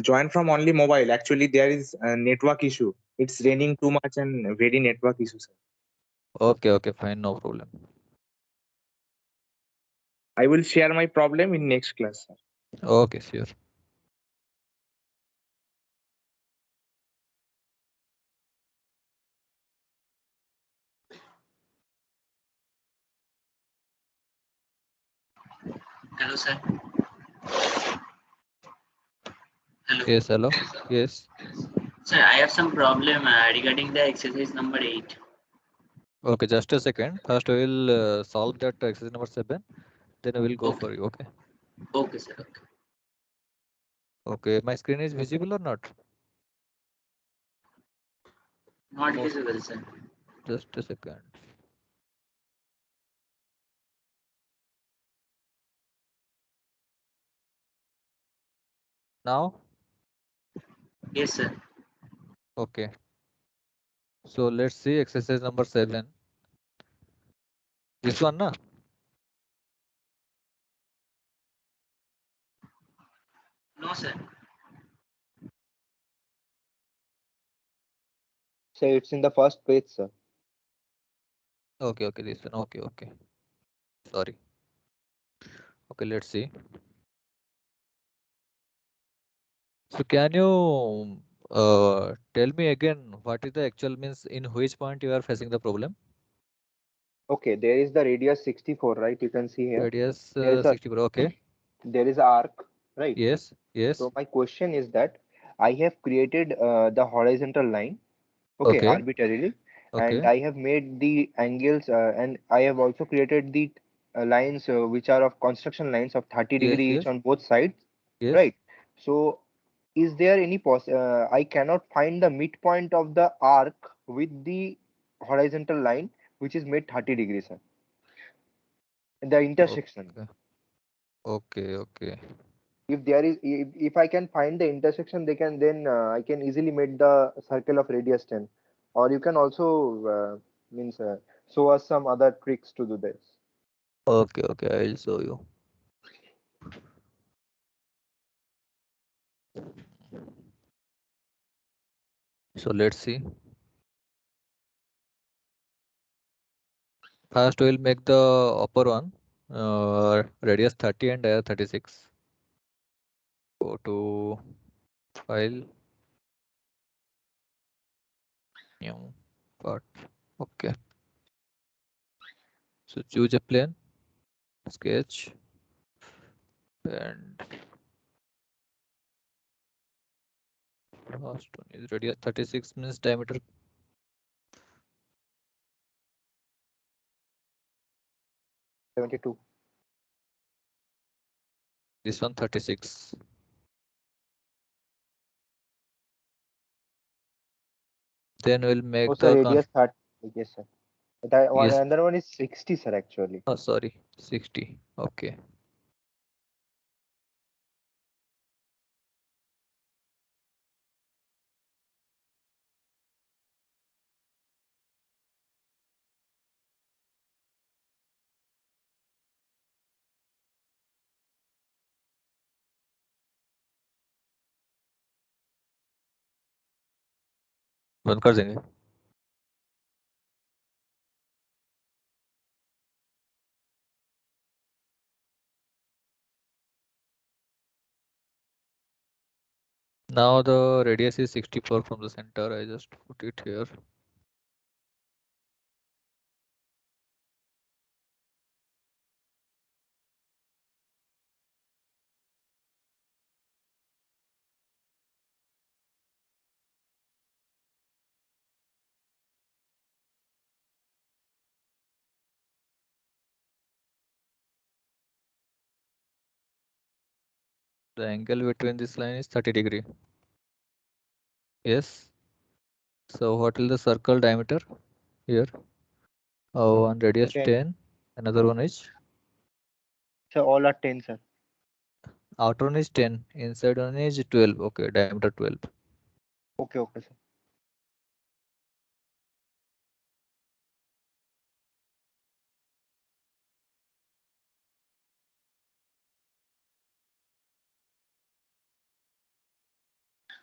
Join from only mobile. Actually, there is a network issue. It's raining too much and very network issue, sir. Okay, okay, fine, no problem. I will share my problem in next class, sir. Okay, sure. Hello, sir. Hello. Yes, hello. Yes. Sir, I have some problem regarding the exercise number 8. Okay, just a second. First, we will solve that exercise number 7. Then I will go Okay. for you. Okay. Okay, sir. Okay. Okay. My screen is visible or not? Not Most. visible, sir. Just a second. Now. Yes, sir. Okay. So let's see exercise number 7. This one, na? No, sir. So it's in the first page, sir. Okay, okay, this one. Okay, okay. Sorry. Okay, let's see. So can you tell me again what is the actual means in which point you are facing the problem? Okay, there is the radius 64, right? You can see here. Radius There is a 64. Okay. there is a arc, right? Yes. Yes. So my question is that I have created the horizontal line, okay, Okay. arbitrarily, and Okay. I have made the angles, and I have also created the lines which are of construction lines of 30 Yes. degree each Yes. on both sides, Yes. right? So is there any I cannot find the midpoint of the arc with the horizontal line which is made 30 degrees, sir. The intersection. Okay. Okay. Okay. If there is, if I can find the intersection, they can then I can easily make the circle of radius 10. Or you can also means show us some other tricks to do this. Okay. Okay. I'll show you. So let's see. First, we'll make the upper one, radius 30 and 36. Go to file, new part. Okay. So choose a plane, sketch, and last one is radius 36 means diameter. 72. This one 36. Then we'll Oh, make sir, the radius 30. Yes, sir. yes. Another one is 60, sir, actually. Oh, sorry, 60. Okay. बंद कर देंगे. Now the radius is 64 from the center. I just put it here. The angle between this line is 30 degree. Yes. So what is the circle diameter here? One radius 10. 10. Another one is So all are 10, sir. outer one is 10. Inside one is 12. Okay, diameter 12. Okay, okay, sir.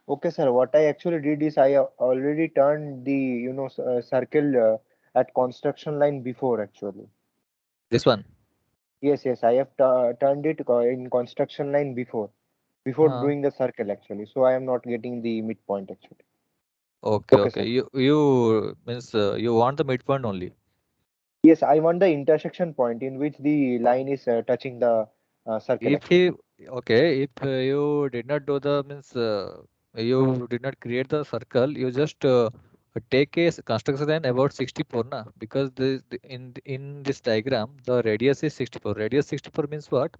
Okay, sir. What I actually did is I already turned the circle at construction line before actually. This one. Yes, yes. I have turned it in construction line before Uh, doing the circle actually. So I am not getting the midpoint actually. okay, Okay, okay. sir. You means you want the midpoint only. Yes, I want the intersection point in which the line is touching the circle If actually. he okay, if you did not do the means you did not create the circle, you just take a construction line about 64 na, because in this diagram the radius is 64. Radius 64 means what?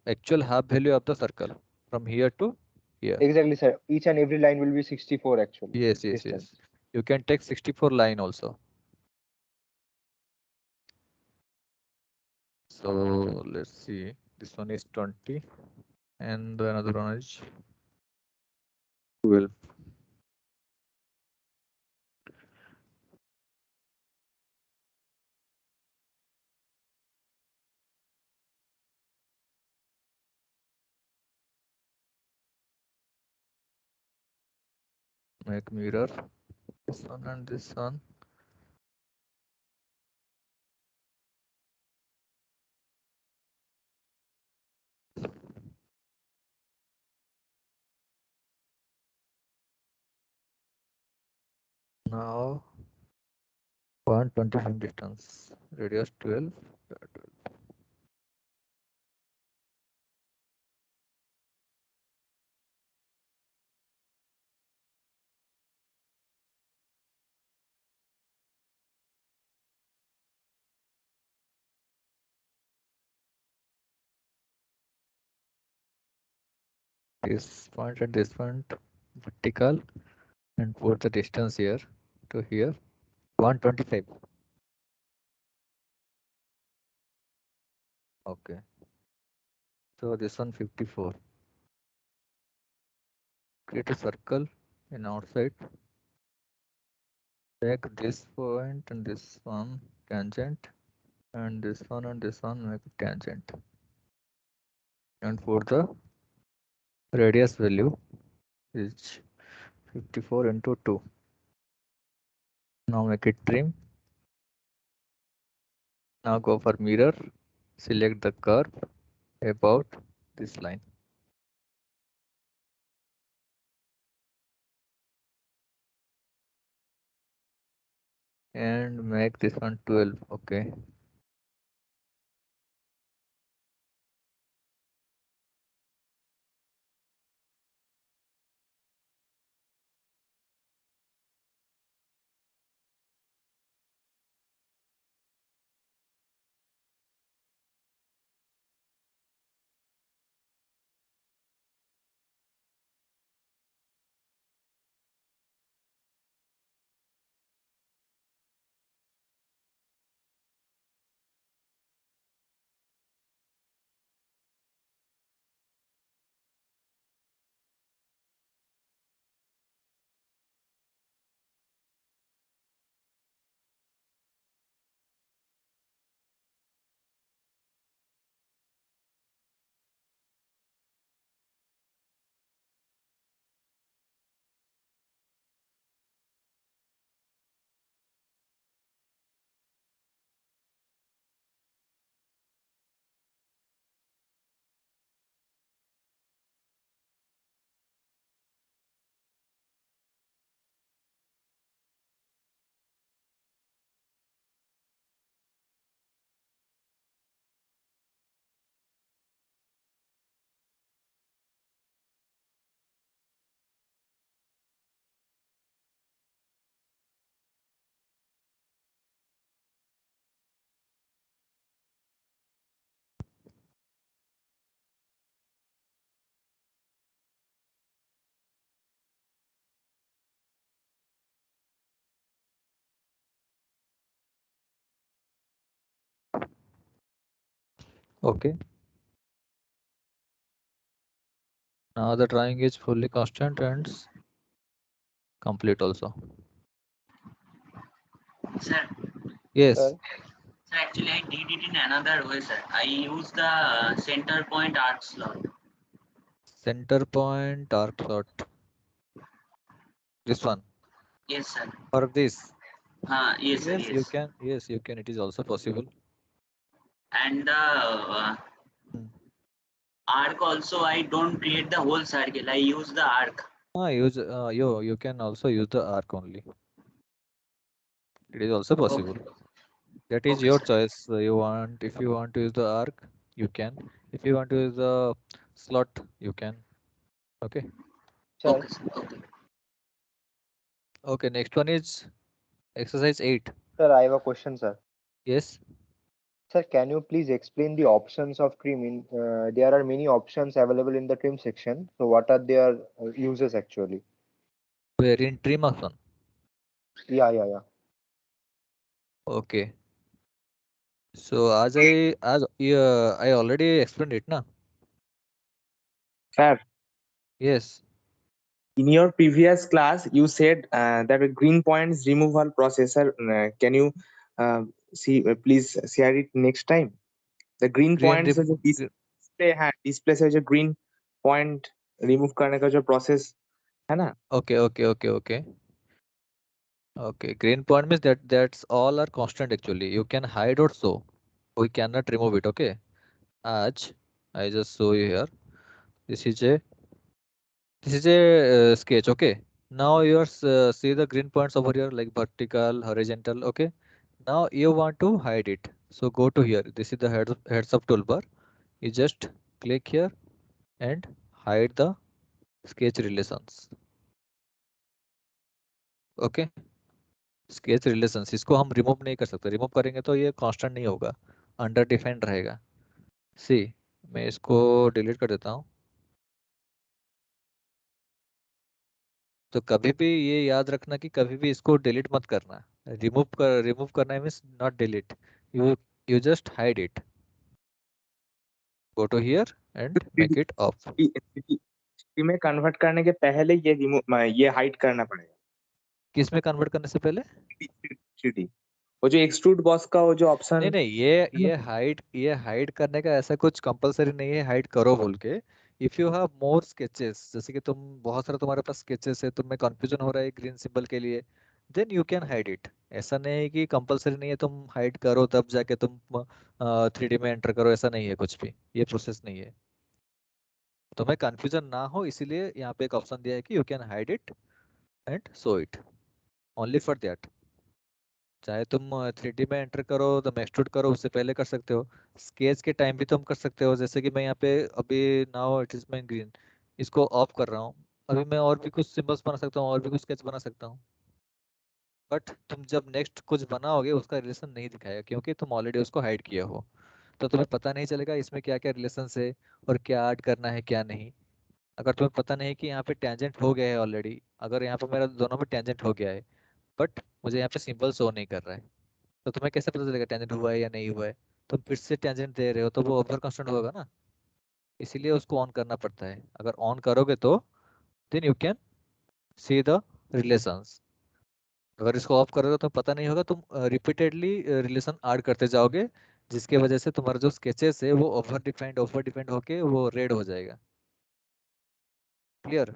Actual half value of the circle from here to here. Exactly, sir. Each and every line will be 64 actually Yes, yes, distance. yes. You can take 64 line also. So let's see. This one is 20 and another one is 12. Make mirror this one and this one. Now 125 distance, radius 12. This point and this point vertical, and put the distance here to here 125. Okay, so this one 54. Create a circle in outside. Take this point and this one tangent, and this one and this one make a tangent, and for the radius value is 54 into 2. Now make it trim. Now go for mirror, select the curve about this line. And make this one 12. Okay. Okay. Now the drawing is fully constant and complete also. Sir, Yes. Sir, sir, actually I did it in another way, sir. I used the center point arc slot. Center point arc slot. This one Yes, sir. or this? Yes, sir. Yes, you Yes. can. Yes, you can. It is also possible. And the Hmm. arc also, I don't create the whole circle. I use the arc. Use you can also use the arc only. It is also possible. Okay. That is Okay, your sir. choice. You want, if you want to use the arc, you can. If you want to use the slot, you can. Okay. Sir, Okay, sir. Okay. Okay. Next one is exercise 8. sir, I have a question, sir. Yes. Sir, can you please explain the options of trim? There are many options available in the trim section. So, what are their uses actually? Where in trim option? Yeah, yeah, yeah. Okay. So as I already explained it, na? Sir, Yes. in your previous class, you said that a green points removal processor. Can you please share it next time? The green Green points rem जो display है, display से जो green point remove करने का जो process है ना? Okay, okay, okay, okay. Okay. Green point means that's all are constant actually. You can hide or show. We cannot remove it. Okay. As I just show you here. This is a sketch. Okay. Now you are see the green points over here like vertical, horizontal. Okay. Now you want to hide it. So go to here. This is the heads up toolbar. You just click here and hide the sketch relations. Okay. Sketch relations इसको हम remove नहीं कर सकते. Remove करेंगे तो ये constant नहीं होगा, अंडर डिफाइंड रहेगा. सी मैं इसको डिलीट कर देता हूँ. तो कभी भी ये याद रखना कि कभी भी इसको डिलीट मत करना. रिमूव करना means not delete. You just hide it. Go to here and make it off. में कन्वर्ट करने के पहले ये रिमूव ये हाइड करना पड़ेगा. किस में कन्वर्ट करने से पहले? 3D वो जो एक्सट्रूड बॉस का वो जो ऑप्शन. नहीं नहीं, ये हाइड करने का ऐसा कुछ कंपलसरी नहीं है हाइड करो बोल के. If you have more sketches, जैसे कि तुम बहुत सारा तुम्हारे पास स्केचेस है, तुम्हें कंफ्यूजन हो रहा है ग्रीन सिंबल के लिए, then you can hide it. ऐसा नहीं है कि कंपलसरी नहीं है तुम हाइड करो तब जाके तुम 3D में एंटर करो. ऐसा नहीं है कुछ भी, ये प्रोसेस नहीं है. तुम्हें कंफ्यूजन ना हो इसीलिए यहाँ पे एक ऑप्शन दिया है कि you can hide it and show it. Only for that. चाहे तुम 3D में एंटर करो तो एक्सट्रूड करो, उससे पहले कर सकते हो. स्केच के टाइम भी तुम कर सकते हो. जैसे कि मैं यहाँ पे अभी now it is my green, इसको ऑफ कर रहा हूँ. अभी मैं और भी कुछ सिंबल्स बना सकता हूँ, और भी कुछ स्केच बना सकता हूँ. बट तुम जब नेक्स्ट कुछ बनाओगे उसका रिलेशन नहीं दिखाएगा, क्योंकि तुम ऑलरेडी उसको हाइड किया हो. तो तुम्हें पता नहीं चलेगा इसमें क्या क्या रिलेशन है और क्या ऐड करना है क्या नहीं. अगर तुम्हें पता नहीं कि यहाँ पे टेंजेंट हो गया है ऑलरेडी, अगर यहाँ पे मेरा दोनों में टेंजेंट हो गया है बट मुझे यहाँ पे सिंबल शो नहीं कर रहा है, तो तुम्हें कैसे पता चलेगा टेंजेंट हुआ है या नहीं हुआ है? तुम फिर से टेंजेंट दे रहे हो तो वो ओवर कांस्टेंट होगा ना. इसीलिए उसको ऑन करना पड़ता है. अगर ऑन करोगे तो then you can see the relations. अगर इसको ऑफ करोगे तो पता नहीं होगा. तुम रिपीटेडली रिलेशन ऐड करते जाओगे, जिसके वजह से तुम्हारा जो स्केचेस है वो ओवर डिफाइंड होके वो रेड हो जाएगा. Clear?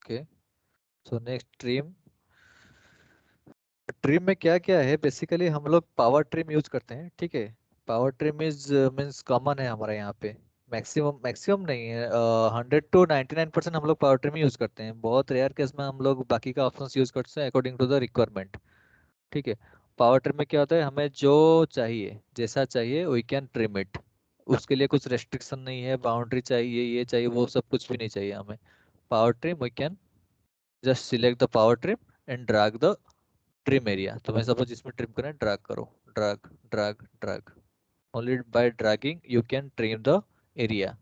Okay. So next trim. Trim में क्या क्या है? बेसिकली हम लोग पावर ट्रिम यूज करते हैं. ठीक है. Power trim is means common है हमारे यहाँ पे. मैक्सिमम नहीं है, 100 to 99% हम लोग पावर ट्रिम यूज करते हैं. बहुत रेयर केस में हम लोग बाकी का ऑप्शन यूज करते हैं अकॉर्डिंग टू द रिक्वायरमेंट. ठीक है. पावर ट्रिम में क्या होता है, हमें जो चाहिए जैसा चाहिए वी कैन ट्रिम इट. उसके लिए कुछ रेस्ट्रिक्शन नहीं है, बाउंड्री चाहिए ये चाहिए वो सब कुछ भी नहीं चाहिए हमें. Power trim we can just select the power trim and drag the trim area. तो मैं सपोज इसमें ट्रिम करें, ड्रैग करो, drag drag drag. Only by dragging you can trim the area.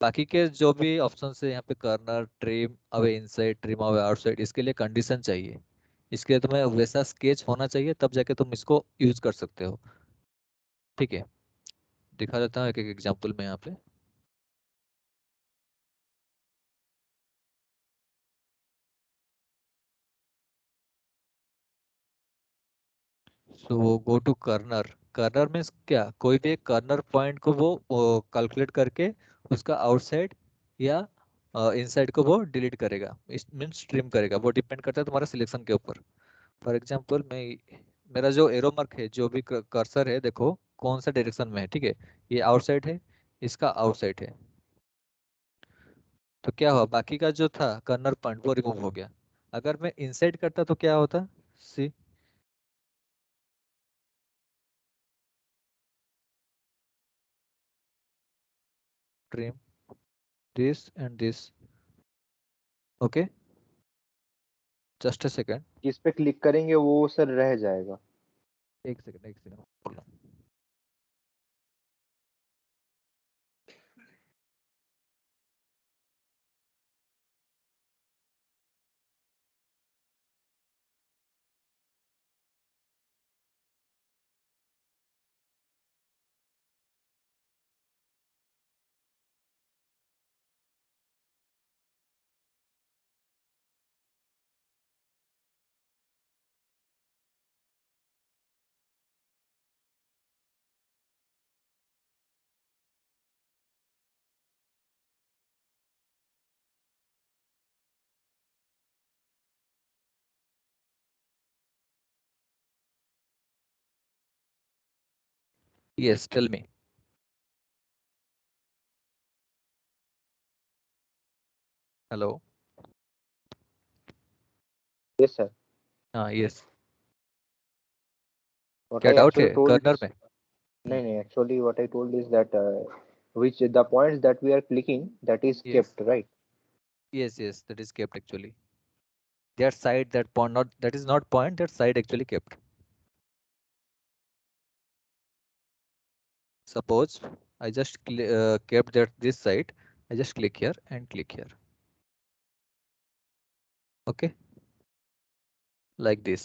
बाकी के जो भी ऑप्शन है यहाँ पे, corner, trim away inside, trim away outside, इसके लिए कंडीशन चाहिए. इसके लिए तुम्हें वैसा स्केच होना चाहिए तब जाके तुम इसको यूज कर सकते हो. ठीक है. दिखा देता हूँ एक एक एग्जाम्पल में यहाँ पे. So go to corner. Corner means क्या, कोई भी एक कर्नर पॉइंट को वो कैलकुलेट करके उसका आउटसाइड या इनसाइड को वो डिलीट करेगा, इस मीन्स ट्रिम करेगा। वो डिपेंड करता है तुम्हारा सिलेक्शन के ऊपर। फॉर एग्जांपल मैं, मेरा जो एरो मार्क है, जो भी कर्सर है, देखो कौन सा डायरेक्शन में है, ठीक है, ये आउटसाइड है, इसका आउटसाइड है। तो क्या हुआ, बाकी का जो था कर्नर पॉइंट वो रिमूव हो गया। अगर मैं इनसाइड करता तो क्या होता, see trim this and this. Okay, just a second, जिस पे क्लिक करेंगे वो सर रह जाएगा। एक सेकेंड एक second. Yes, tell me. Hello. Yes sir. Yes. What क्या I डाउट है actually told कर्नर is, में? no, actually what I told is that which the points that we are clicking, that is Yes. kept, right? Yes, that is kept actually. That side, that point, not that is not point, that side actually kept. Suppose I just kept that this side, I just click here and click here. Okay, like this.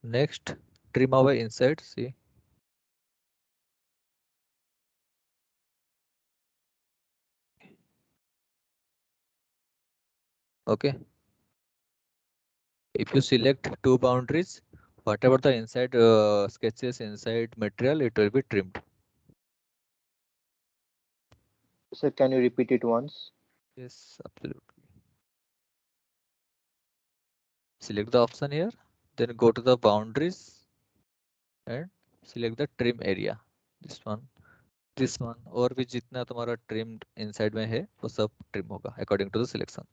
Next, trim away inside. See, okay. If you select two boundaries, whatever the inside sketches, inside material, it will be trimmed. Sir, can you repeat it once? Yes, absolutely. Select the option here, then go to the boundaries and select the trim area. This one और भी जितना तुम्हारा trimmed inside में है वो सब trim होगा according to the selection.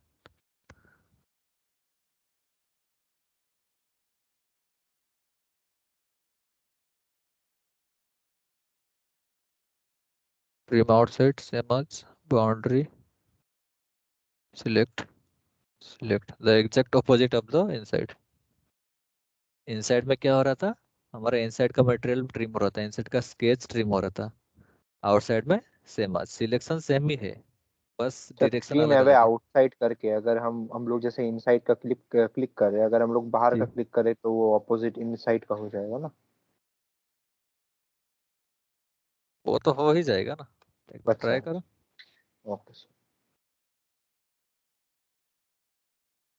Trim outside same as boundary. Select the exact opposite of the inside. Inside में क्या हो रहा था, हमारा inside का material trim हो रहा था, inside का sketch trim हो रहा था. Outside में same as selection same ही है, बस सर direction ट्रिम अलग अवे अलग है. आउटसाइड करके अगर हम लोग जैसे इनसाइड का क्लिक कर रहे हैं, अगर हम लोग बाहर का जी, क्लिक करें तो वो अपोजिट इनसाइड का हो जाएगा ना। वो तो हो ही जाएगा ना, एक बार अच्छा, ट्राई करो. Okay sir.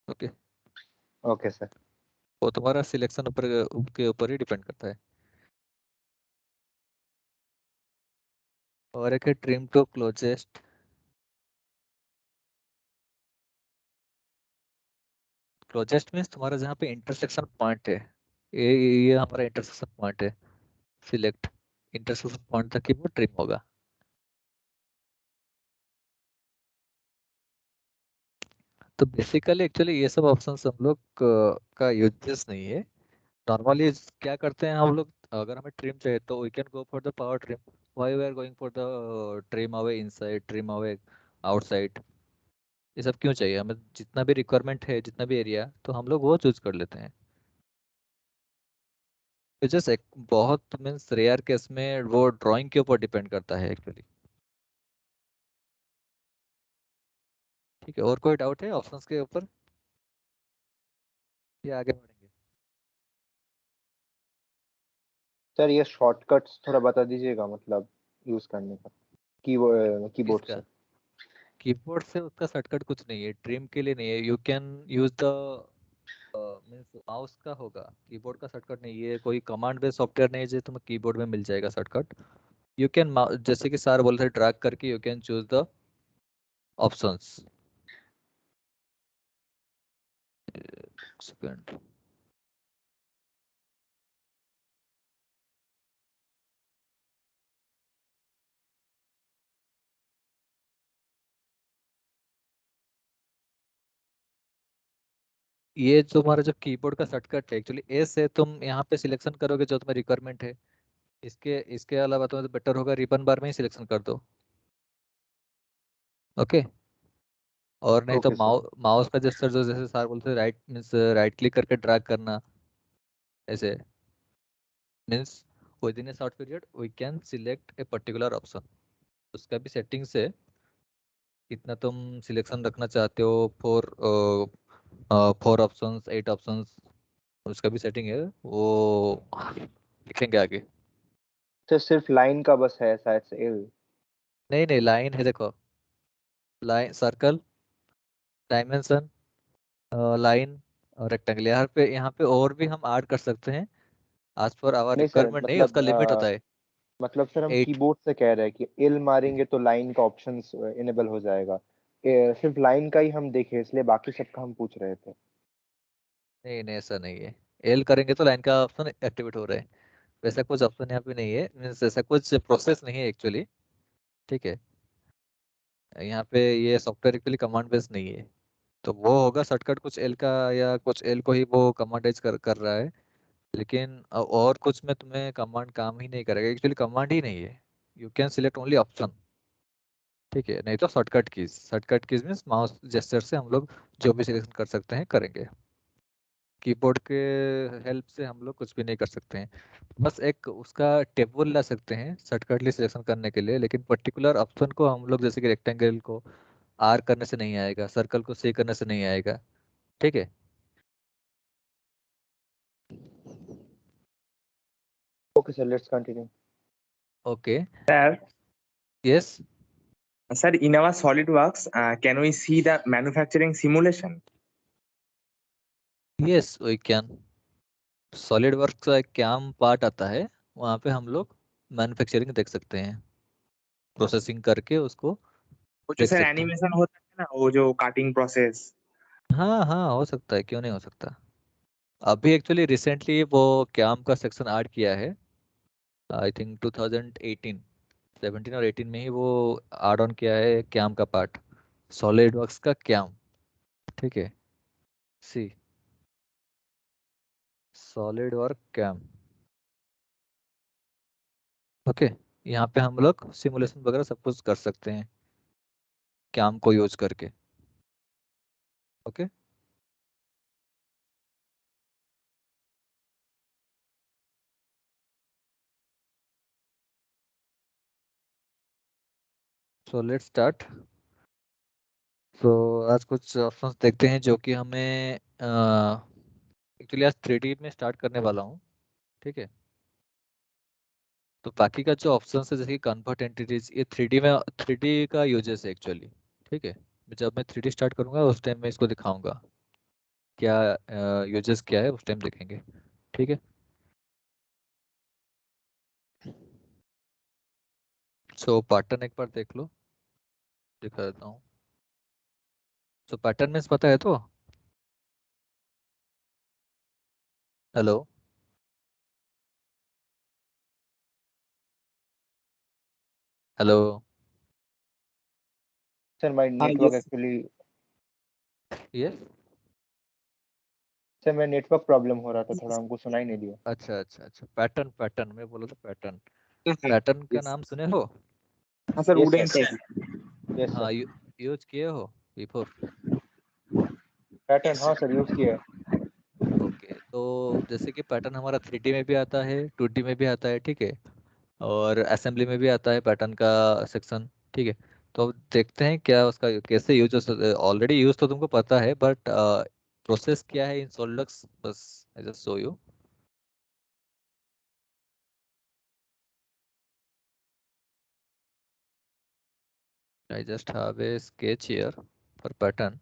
Okay, okay sir. वो तुम्हारा सिलेक्शन ऊपर के ऊपर ही डिपेंड करता है. और एक है trim to closest. Closest means तुम्हारा जहाँ पे इंटरसेक्शन पॉइंट है, ये हमारा इंटरसेक्शन पॉइंट है. सिलेक्ट इंटरसेक्शन पॉइंट तक ही वो ट्रिम होगा. तो बेसिकली एक्चुअली ये सब ऑप्शंस हम लोग का यूजेस नहीं है. नॉर्मली क्या करते हैं हम लोग, अगर हमें ट्रिम चाहिए तो we can go for the power trim. Why we are going for the trim away inside, trim away outside, ये सब क्यों चाहिए हमें? जितना भी रिक्वायरमेंट है, जितना भी एरिया, तो हम लोग वो चूज कर लेते हैं. तो जस्ट एक बहुत मीन्स रेयर केस में वो ड्राइंग के ऊपर डिपेंड करता है एक्चुअली. ठीक है, और कोई डाउट है ऑप्शंस के ऊपर या आगे बढ़ेंगे? सर ये शॉर्टकट्स थोड़ा बता दीजिएगा, मतलब यूज करने का कीबोर्ड किसका? से। कीबोर्ड से उसका शॉर्टकट कुछ नहीं है, ट्रिम के लिए नहीं है. You can use the means mouse का होगा, कीबोर्ड का शॉर्टकट नहीं, ये कोई कमांड बेस्ड सॉफ्टवेयर नहीं है जो तुम्हें कीबोर्ड में मिल जाएगा शॉर्टकट। यू कैन, जैसे कि सर बोल रहे ड्रैग करके you can choose the options. Second, ये जो हमारा जो कीबोर्ड का शॉर्टकट है एक्चुअली एस है, तुम यहाँ पे सिलेक्शन करोगे जो तुम्हें रिक्वायरमेंट है। इसके अलावा तुम्हें बेटर होगा रिबन बार में ही सिलेक्शन कर दो। ओके। और नहीं तो ओके सर। माउस का जेस्चर जो जैसे सर बोलते हैं राइट मीन्स राइट क्लिक करके ड्रैग करना, ऐसे means within a short period we can select a particular option. उसका भी सेटिंग्स है, कितना तुम सिलेक्शन रखना चाहते हो, फोर ऑप्शंस, 8 ऑप्शंस, उसका भी सेटिंग है, वो लिखेंगे आगे। सर सिर्फ लाइन का बस है शायद से एल। नहीं नहीं, लाइन है देखो, लाइन, सर्कल, डायमेंशन, लाइन और रेक्टेंगल। यहाँ पे और भी हम ऐड कर सकते हैं, आज पर आवर नहीं सर रिक्वायरमेंट नहीं, मतलब उसका लिमिट होता है मतलब सर हम 8। कीबोर्ड से कह रहे हैं कि एल मारेंगे तो लाइन का ऑप्शंस इनेबल हो जाएगा। सिर्फ लाइन का ही हम देखे इसलिए बाकी सबका हम पूछ रहे थे। नहीं नहीं, ऐसा नहीं है, एल करेंगे तो लाइन का ऑप्शन एक्टिवेट हो रहा है, वैसा कुछ ऑप्शन यहाँ पे नहीं है, मीन्स ऐसा कुछ प्रोसेस नहीं है एक्चुअली। ठीक है, यहाँ पे ये सॉफ्टवेयर एक्चुअली कमांड बेस्ड नहीं है, तो वो होगा शॉर्टकट कुछ एल का, या कुछ एल को ही वो कमांडाइज कर रहा है। लेकिन और कुछ में तुम्हें कमांड काम ही नहीं करेगा, एक्चुअली कमांड ही नहीं है, you can select only option. ठीक है, नहीं तो shortcut keys means mouse gesture से हम लोग जो भी सिलेक्शन कर सकते हैं करेंगे, कीबोर्ड के हेल्प से हम लोग कुछ भी नहीं कर सकते हैं। बस एक उसका टेबल ला सकते हैं शॉर्टकटली सिलेक्शन करने के लिए, लेकिन पर्टिकुलर ऑप्शन को हम लोग जैसे कि रेक्टेंगल को आर करने से नहीं आएगा, सर्कल को सी करने से नहीं आएगा। ठीक है। Okay sir let's continue. Okay. Sir, yes. sir, in our SolidWorks, can we see the manufacturing simulation? Yes we can, solid work का एक कैम पार्ट आता है, वहाँ पे हम लोग मैन्युफैक्चरिंग देख सकते हैं, प्रोसेसिंग करके उसको वो जो देख सर सकते हैं। एनिमेशन होता है ना, वो जो काटिंग प्रोसेस। हाँ हाँ, हो सकता है, क्यों नहीं हो सकता। अभी एक्चुअली रिसेंटली वो कैम का सेक्शन ऐड किया है, आई थिंक 2018, 17 और 18 में ही वो ऐड ऑन किया है कैम का पार्ट, सॉलिड वर्क्स का कैम। ठीक है, सी, सॉलिड वर्क कैम। ओके, यहाँ पे हम लोग सिमुलेशन वगैरह सब कुछ कर सकते हैं कैम को यूज करके। ओके। So let's start. तो आज कुछ ऑप्शंस देखते हैं जो कि हमें एक्चुअली आज 3D में स्टार्ट करने वाला हूँ। ठीक है, तो बाकी का जो ऑप्शन है जैसे कि कन्वर्ट एंटिटीज, ये 3D में, 3D का यूजेस है एक्चुअली। ठीक है, जब मैं 3D स्टार्ट करूंगा उस टाइम मैं इसको दिखाऊंगा क्या यूजेस क्या है, उस टाइम देखेंगे। ठीक है। सो पैटर्न एक बार देख लो, दिखा देता हूँ। सो पैटर्न मीन्स पता है तो, हेलो, हेलो, सर माय हाँ नेटवर्क यस। एक्चुअली, ये, सर मेरा नेटवर्क प्रॉब्लम हो रहा था थोड़ा, हमको सुनाई नहीं दिया। अच्छा अच्छा अच्छा, पैटर्न, पैटर्न मैं बोला था पैटर्न। हाँ पैटर्न का yes. नाम सुने हो? हाँ sir, yes wooden sir. Yes, sir. Pattern. Yes sir. हाँ, यूज किए हो बिफोर? पैटर्न Yes, हाँ sir. सर यूज किया है। ओके, तो जैसे कि पैटर्न हमारा 3D में भी आता है, 2D में भी आता है। ठीक है, और असेंबली में भी आता है पैटर्न का सेक्शन। ठीक है, तो अब देखते हैं क्या उसका कैसे यूज, ऑलरेडी यूज तो तुमको पता है, बट प्रोसेस क्या है इन सोल्डक्स, बस I just show you. I just have a sketch here for pattern.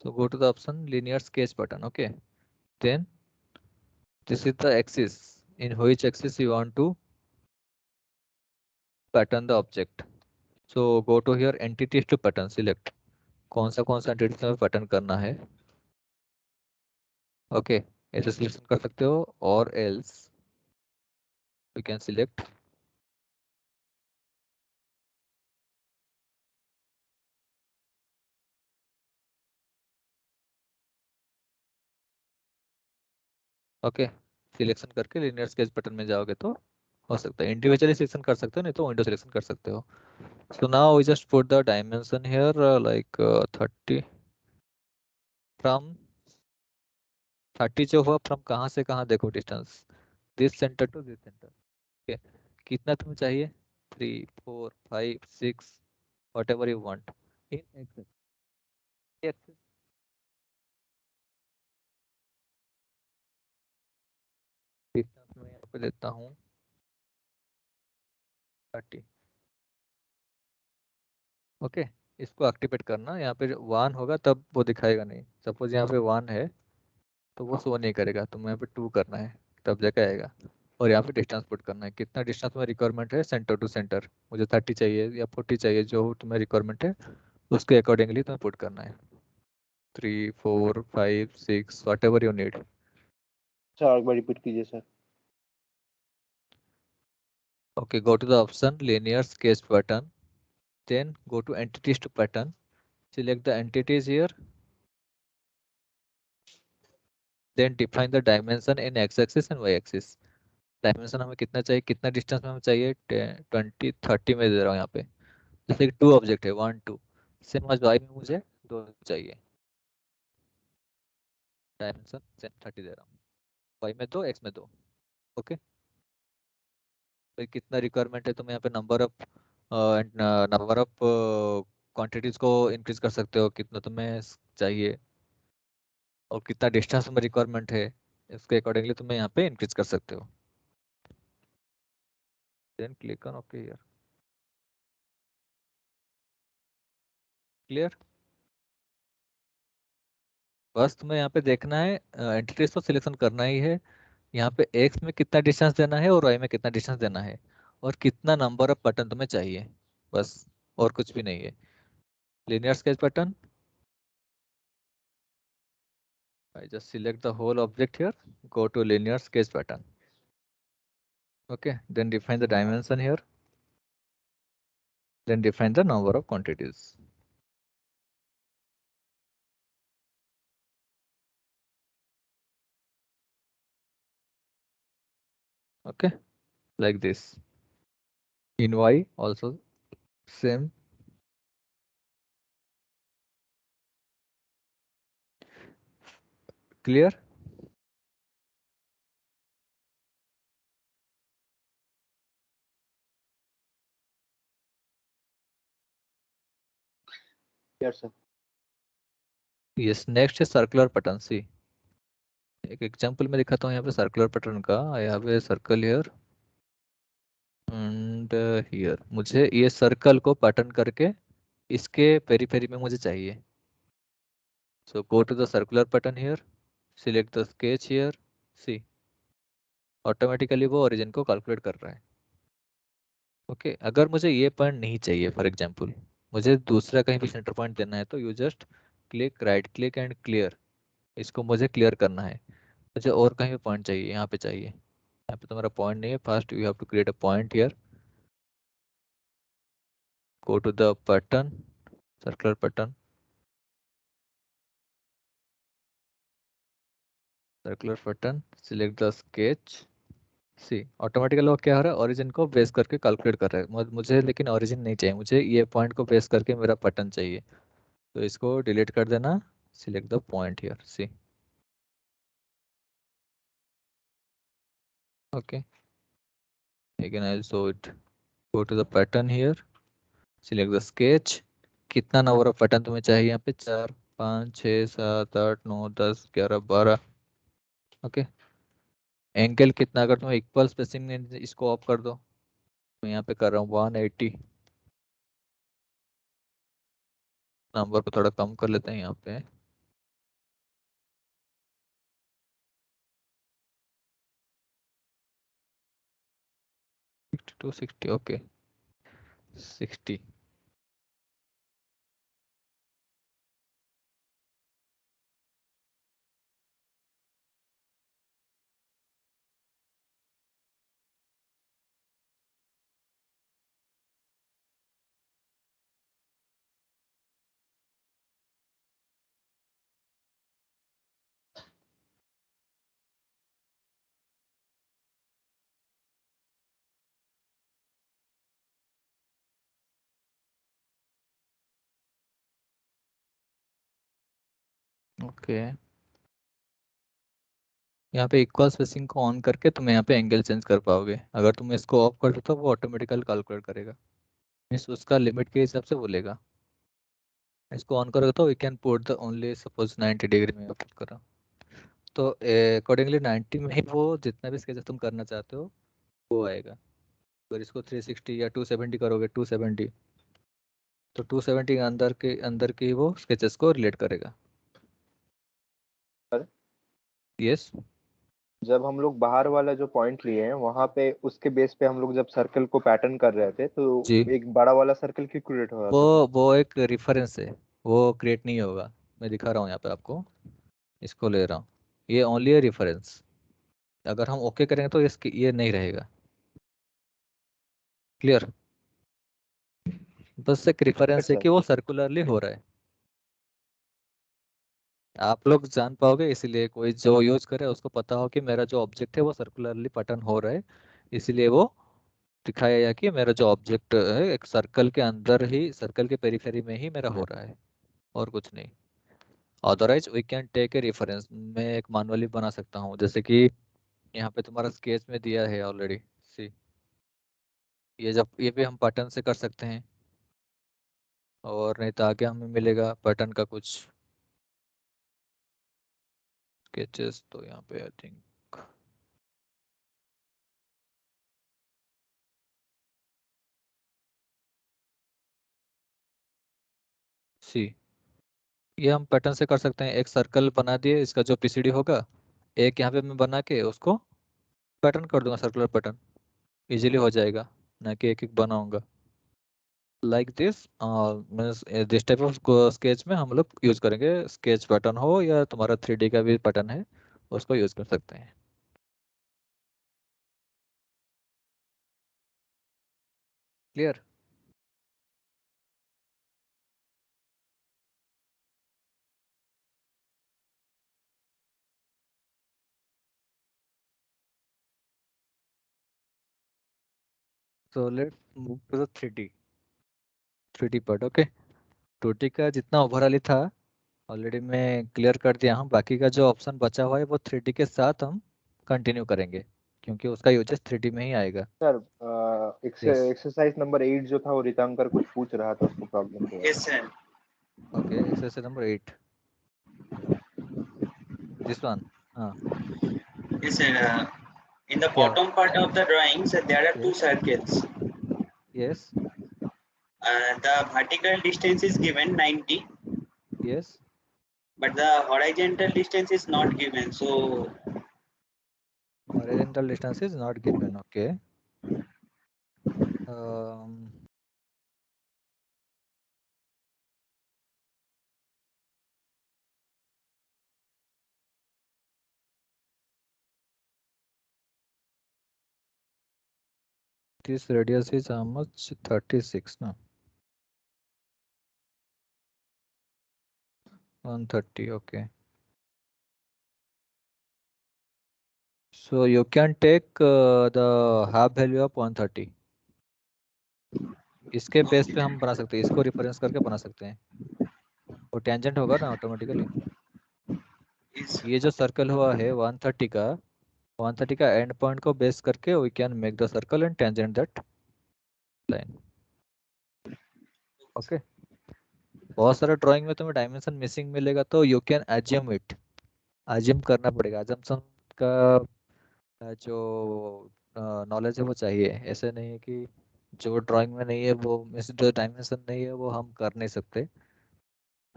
So go to the option linear sketch button. Okay, then this is the axis in which axis you want to pattern the object. So go to here entities to pattern, select कौन सा entity में pattern करना है. Okay, ऐसे selection कर सकते हो और else you can select okay. Selection करके लिनियर स्केच पैटर्न में जाओगे तो हो सकता है. इंडिविजुअली सिलेक्शन कर सकते हो, नहीं तो विंडो सिलेक्शन कर सकते हो. So now we just put the dimension here like 30 from 30 जो हुआ फ्रॉम कहाँ से कहाँ देखो distance this center to this center. Okay, कितना तुम्हें चाहिए 3 4 5 6 whatever you want in excess. Distance में यहाँ पे लेता हूँ 30. ओके, इसको एक्टिवेट करना. यहाँ पे 1 होगा तब वो दिखाएगा नहीं. सपोज यहाँ पे 1 है तो वो शो नहीं करेगा. तो यहाँ पे 2 करना है तब जाके आएगा. और यहाँ पे डिस्टेंस पुट करना है, कितना डिस्टेंस में रिक्वायरमेंट है सेंटर टू सेंटर. मुझे 30 चाहिए या 40 चाहिए, जो तुम्हें रिक्वायरमेंट है उसके अकॉर्डिंगली तुम्हें पुट करना है. 3 4 5 6 whatever you need. Sir एक बार रिपीट कीजिए sir. Okay, go to the option linear sketch button, then go to entities to pattern, select the entities here, then define the dimension in x-axis and y-axis. Dimension हमें कितना चाहिए, कितना distance में हमें चाहिए, 20 30 में दे रहा हूँ यहाँ पे. जैसे कि 2 ऑब्जेक्ट है 1 2, सेम एज वाई में मुझे 2 चाहिए. डायमेंशन 30 दे रहा हूँ, वाई में 2 एक्स में 2. ओके, तो कितना रिक्वायरमेंट है तुम यहाँ पे नंबर ऑफ क्वांटिटीज को इंक्रीज कर सकते हो, कितना तुम्हें चाहिए और कितना डिस्टेंस में रिक्वायरमेंट है, इसके अकॉर्डिंगली तुम्हें यहाँ पे इंक्रीज कर सकते हो. Then click on okay here. Clear. बस तुम्हें यहाँ पे देखना है, एंटिटीज तो सिलेक्शन करना ही है. यहाँ पे एक्स में कितना डिस्टेंस देना है और वाई में कितना डिस्टेंस देना है और कितना नंबर ऑफ बटन तुम्हें चाहिए, बस और कुछ भी नहीं है. Linear sketch button, I just select the whole object here, go to linear sketch pattern. Okay, then define the dimension here, then define the number of quantities. Okay, like this. In Y also same. Clear. Yes sir. Yes, next is circular pattern. See, एक example में दिखाता हूँ यहाँ पे circular pattern का. I have a circle here and here. मुझे ये circle को पैटर्न करके इसके पेरीफेरी में मुझे चाहिए. So go to the circular pattern here, select the sketch here. See, automatically वो ओरिजिन को कैलकुलेट कर रहा है. ओके, अगर मुझे ये पॉइंट नहीं चाहिए, फॉर एग्जांपल मुझे दूसरा कहीं भी सेंटर पॉइंट देना है, तो you just click right click and clear. इसको मुझे क्लियर करना है. मुझे और कहीं भी पॉइंट चाहिए, यहाँ पे चाहिए, यहाँ पे तुम्हारा पॉइंट नहीं है. First you have to create a point here. Go to the pattern, circular pattern, circular pattern, select the sketch. See, automatically वो क्या हो रहा है, ओरिजिन को बेस करके कैलकुलेट कर रहा है. मुझे लेकिन ओरिजिन नहीं चाहिए, मुझे ये पॉइंट को बेस करके मेरा पैटर्न चाहिए. तो इसको डिलीट कर देना. Select the point here. See, okay, again I'll show it. Go to the pattern here, select the sketch. कितना नंबर ऑफ पैटर्न तुम्हें चाहिए यहाँ पे, 4 5 6 7 8 9 10 11 12. ओके, एंगल कितना, अगर तुम्हें इक्वल स्पेसिंग में इसको ऑफ कर दो. मैं यहाँ पे कर रहा हूँ 180. नंबर को थोड़ा कम कर लेते हैं यहाँ पे. 260 okay 60 ओके यहाँ पे इक्वल स्पेसिंग को ऑन करके तुम यहाँ पे एंगल चेंज कर पाओगे। अगर तुम इसको ऑफ कर दो तो वो ऑटोमेटिकल कैलकुलेट करेगा, मीन्स उसका लिमिट के हिसाब से बोलेगा। इसको ऑन करोगे तो we can put the only suppose 90 degree में पुट करो तो अकॉर्डिंगली 90 में ही वो जितना भी स्केचेस तुम करना चाहते हो वो आएगा। अगर इसको 360 या 270 करोगे 270 तो 270 के अंदर के ही वो स्केचेस को रिलेट करेगा। सर, यस जब हम लोग बाहर वाला जो पॉइंट लिए हैं वहां पे उसके बेस पे हम लोग जब सर्कल को पैटर्न कर रहे थे तो जी एक बड़ा वाला सर्कल क्यों क्रिएट हो रहा था? वो एक रेफरेंस है, वो क्रिएट नहीं होगा। मैं दिखा रहा हूँ यहाँ पे आपको, इसको ले रहा हूँ, ये ओनली है रेफरेंस। अगर हम ओके करेंगे तो इसकी ये नहीं रहेगा। क्लियर? बस एक रेफरेंस है सर, कि वो सर्कुलरली हो रहा है। आप लोग जान पाओगे, इसीलिए कोई जो यूज करे उसको पता हो कि मेरा जो ऑब्जेक्ट है वो सर्कुलरली पैटर्न हो रहा है, इसीलिए वो दिखाया गया कि मेरा जो ऑब्जेक्ट है एक सर्कल के अंदर ही, सर्कल के पेरिफेरी में ही मेरा हो रहा है और कुछ नहीं। Otherwise we can take a reference. मैं एक मैनुअली बना सकता हूँ, जैसे कि यहाँ पे तुम्हारा स्केच में दिया है ऑलरेडी। सी ये जब ये भी हम पैटर्न से कर सकते हैं, और नहीं तो आगे हमें मिलेगा पैटर्न का कुछ स्केचेस। तो यहाँ पे आई थिंक सी ये हम पैटर्न से कर सकते हैं। एक सर्कल बना दिए, इसका जो पीसीडी होगा एक यहाँ पे मैं बना के उसको पैटर्न कर दूंगा, सर्कुलर पैटर्न इजीली हो जाएगा, ना कि एक एक बनाऊंगा like this. Means this type of sketch में हम लोग यूज करेंगे, स्केच पैटर्न हो या तुम्हारा 3D का भी पैटर्न है उसको यूज कर सकते हैं। Clear? So let's move to the 3D part. Okay 2D का जितना ओवरऑल था ऑलरेडी मैं क्लियर कर दिया हूँ। बाकी का जो ऑप्शन बचा हुआ है वो 3D के साथ हम कंटिन्यू करेंगे, क्योंकि उसका यूजेस 3D में ही आएगा। सर यस एक्सरसाइज नंबर 8 जो था वो रितंकर कुछ पूछ रहा था, उसको प्रॉब्लम हो रहा Yes, sir. Okay exercise number 8 this one. हाँ Yes, sir. In the क्या? bottom part of the drawing, sir, there are two yes circles. Yes The vertical distance is given 90, yes but the horizontal distance is not given. So, horizontal distance is not given. Okay. Um, this radius is how much? 36 no? 130. Okay. So you can take the half value of 130. इसके base पे हम बना सकते हैं, इसको reference करके बना सकते हैं। वो टेंजेंट होगा ना ऑटोमेटिकली। is ये जो सर्कल हुआ है 130 का एंड पॉइंट को बेस करके we can make the circle and tangent that line. Okay बहुत सारा ड्राइंग में तुम्हें डायमेंशन मिसिंग मिलेगा तो you can assume it. Assume करना पड़ेगा, अजम्पशन का जो नॉलेज है वो चाहिए। ऐसे नहीं है कि जो ड्राइंग में नहीं है वो, जो डायमेंशन नहीं है वो हम कर नहीं सकते।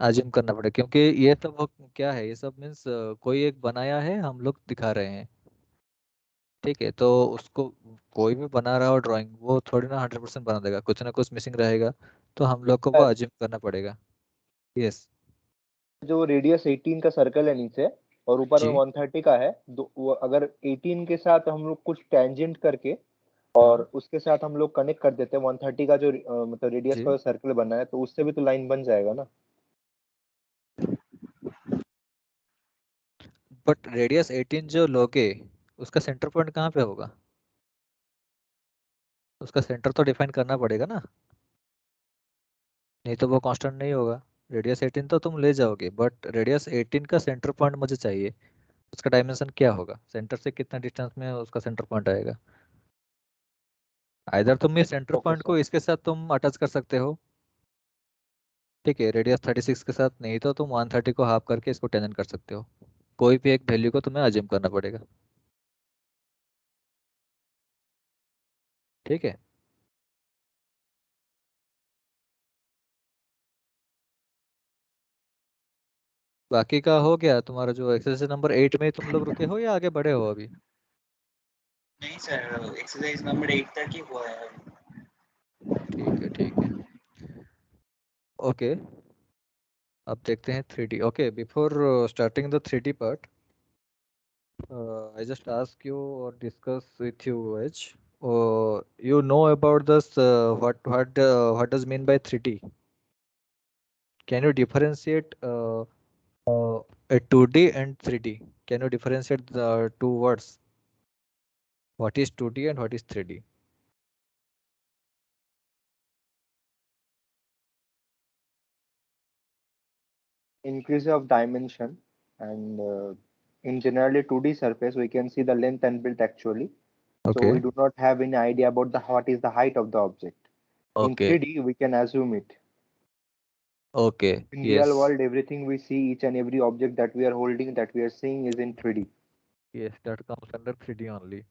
एज्यूम करना पड़ेगा, क्योंकि ये सब क्या है, ये सब मीन्स कोई एक बनाया है हम लोग दिखा रहे हैं। ठीक है, तो उसको कोई भी बना रहा हो ड्राइंग, वो थोड़ी ना 100% बना देगा, कुछ ना कुछ मिसिंग रहेगा, तो हम लोग को वो अज्यूम करना पड़ेगा। यस जो रेडियस 18 का सर्कल है नीचे और ऊपर में जी। 130 का है, वो अगर 18 के साथ हम लोग कुछ टेंजेंट करके और हाँ उसके साथ हम लोग कनेक्ट कर देते हैं 130 का जो मतलब रेडियस जी, का सर्कल बना है, तो उससे भी तो लाइन बन जाएगा ना। बट रेडियस 18 जो लोगे, उसका सेंटर पॉइंट कहाँ पे होगा? उसका सेंटर तो डिफाइन करना पड़ेगा ना, नहीं तो वो कांस्टेंट नहीं होगा। रेडियस 18 तो तुम ले जाओगे, बट रेडियस 18 का सेंटर पॉइंट मुझे चाहिए। उसका डायमेंशन क्या होगा, सेंटर से कितना डिस्टेंस में उसका सेंटर पॉइंट आएगा? आइधर तुम ये सेंटर ओके पॉइंट सर। को इसके साथ तुम अटैच कर सकते हो, ठीक है, रेडियस 36 के साथ, नहीं तो तुम 130 को हाफ करके इसको टेंजेंट कर सकते हो। कोई भी एक वैल्यू को तुम्हें अज्यूम करना पड़ेगा, ठीक है। बाकी का हो गया तुम्हारा, जो एक्सरसाइज नंबर 8 में तुम लोग रुके हो या आगे बढ़े हो अभी? नहीं सर, एक्सरसाइज नंबर 8 तक ही हुआ है। ठीक है ठीक है, ओके। अब देखते हैं 3D। Okay, before starting the 3D part, I just ask you or discuss with you, H. You know about this, what does mean by 3D? Can you differentiate a 2D and 3D? Can you differentiate the two words? What is 2D and what is 3D? Increase of dimension, and in generally 2D surface we can see the length and width actually, so we Okay, do not have any idea about the what is the height of the object. In okay, 3D we can assume it. okay, In real yes, world, everything we see, each and every object that we are holding, that we are seeing, is in 3D. yes, that comes under 3D only.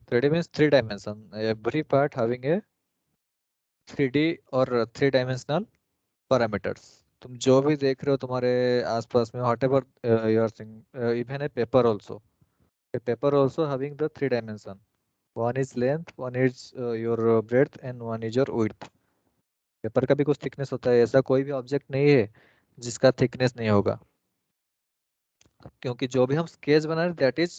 3D means three dimension. Every part having a 3D or three dimensional parameters. तुम जो भी देख रहे हो तुम्हारे आसपास में, whatever you are seeing, even a paper also. A paper also having the three dimension. One is length, one is your breadth, and one is your width. Paper का भी कुछ थिकनेस होता है, ऐसा कोई भी ऑब्जेक्ट नहीं है जिसका थिकनेस नहीं होगा, क्योंकि जो भी हम स्केच बना रहे, that is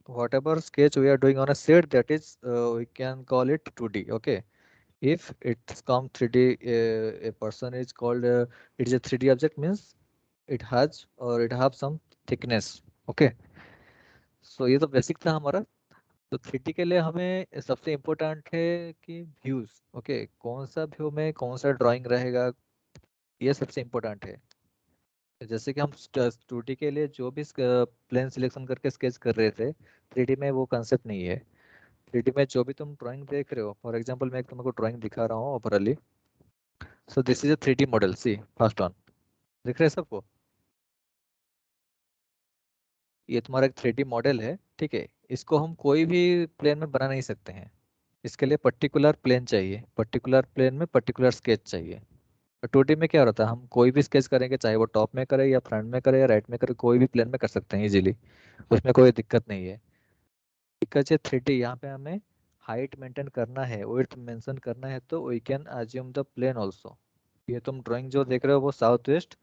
whatever sketch we are doing on a set, that is we can call it 2D, okay. If it's come 3D, a person is called, it is a 3D object means it has or it have some thickness, okay। So ये तो basic था हमारा। तो 3D के लिए हमें सबसे important है कि व्यूज, ओके, कौन सा व्यू में कौन सा ड्राइंग रहेगा, ये सबसे इम्पोर्टेंट है। जैसे कि हम 2D के लिए जो भी प्लेन सिलेक्शन करके स्केच कर रहे थे, 3D में वो कंसेप्ट नहीं है। 3D में जो भी तुम ड्राइंग देख रहे हो, फॉर एग्जांपल मैं एक तुमको ड्राइंग दिखा रहा हूँ overly. So this is a 3D model, see first one, दिख रहा है सबको? ये तुम्हारा एक 3D मॉडल है, ठीक है। इसको हम कोई भी प्लेन में बना नहीं सकते हैं, इसके लिए पर्टिकुलर प्लेन चाहिए, पर्टिकुलर प्लेन में पर्टिकुलर स्केच चाहिए। 2D में क्या होता है, हम कोई भी स्केच करेंगे, चाहे वो टॉप में करे या फ्रंट में करे या राइट में करे, कोई भी प्लेन में कर सकते हैं इजीली, उसमें कोई दिक्कत नहीं है। दिक्कत है 3D, यहाँ पे हमें हाइट मेंटेन करना है, विड्थ मेंशन करना है, तो we can assume the plane also. ये तुम ड्राइंग जो देख रहे हो वो साउथ वेस्ट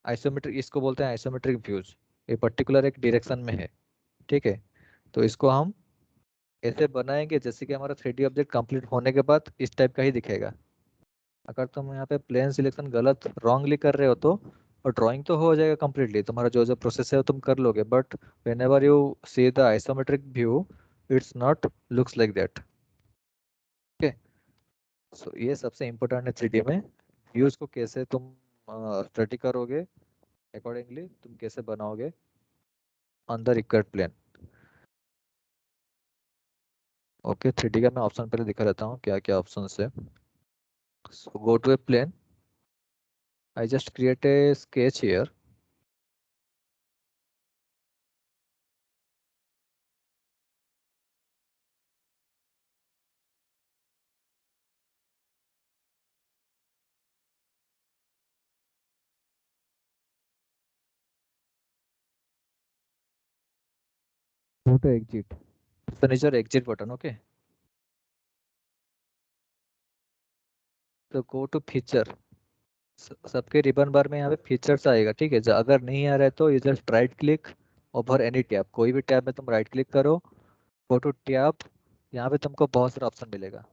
आइसोमेट्रिक, इसको बोलते हैं आइसोमेट्रिक व्यूज। ये पर्टिकुलर एक डायरेक्शन में है, ठीक है। तो इसको हम ऐसे बनाएंगे जैसे कि हमारा 3D ऑब्जेक्ट कंप्लीट होने के बाद इस टाइप का ही दिखेगा। अगर तुम यहाँ पे प्लेन सिलेक्शन गलत रॉन्गली कर रहे हो तो, और ड्राइंग तो हो जाएगा कंप्लीटली, तुम्हारा जो जो प्रोसेस है वो तुम कर लोगे, but whenever you see the isometric view, it's not looks like that, okay. So ये सबसे इम्पोर्टेंट है 3D में। व्यूज को कैसे तुम स्टडी करोगे, अकॉर्डिंगली तुम कैसे बनाओगे on the required plane, okay. 3D का मैं ऑप्शन पहले दिखा रहता हूँ क्या क्या ऑप्शन है। So go to a plane. I just create a sketch here. Go to exit. Option is your exit button. Okay, तो गो टू फीचर, सबके रिबन बार में यहाँ पे फीचर्स आएगा, ठीक है। अगर नहीं आ रहा है तो you just right click over any tab, कोई भी टैब में तुम राइट क्लिक करो, गो टू टैब, यहाँ पे तुमको बहुत सारा ऑप्शन मिलेगा।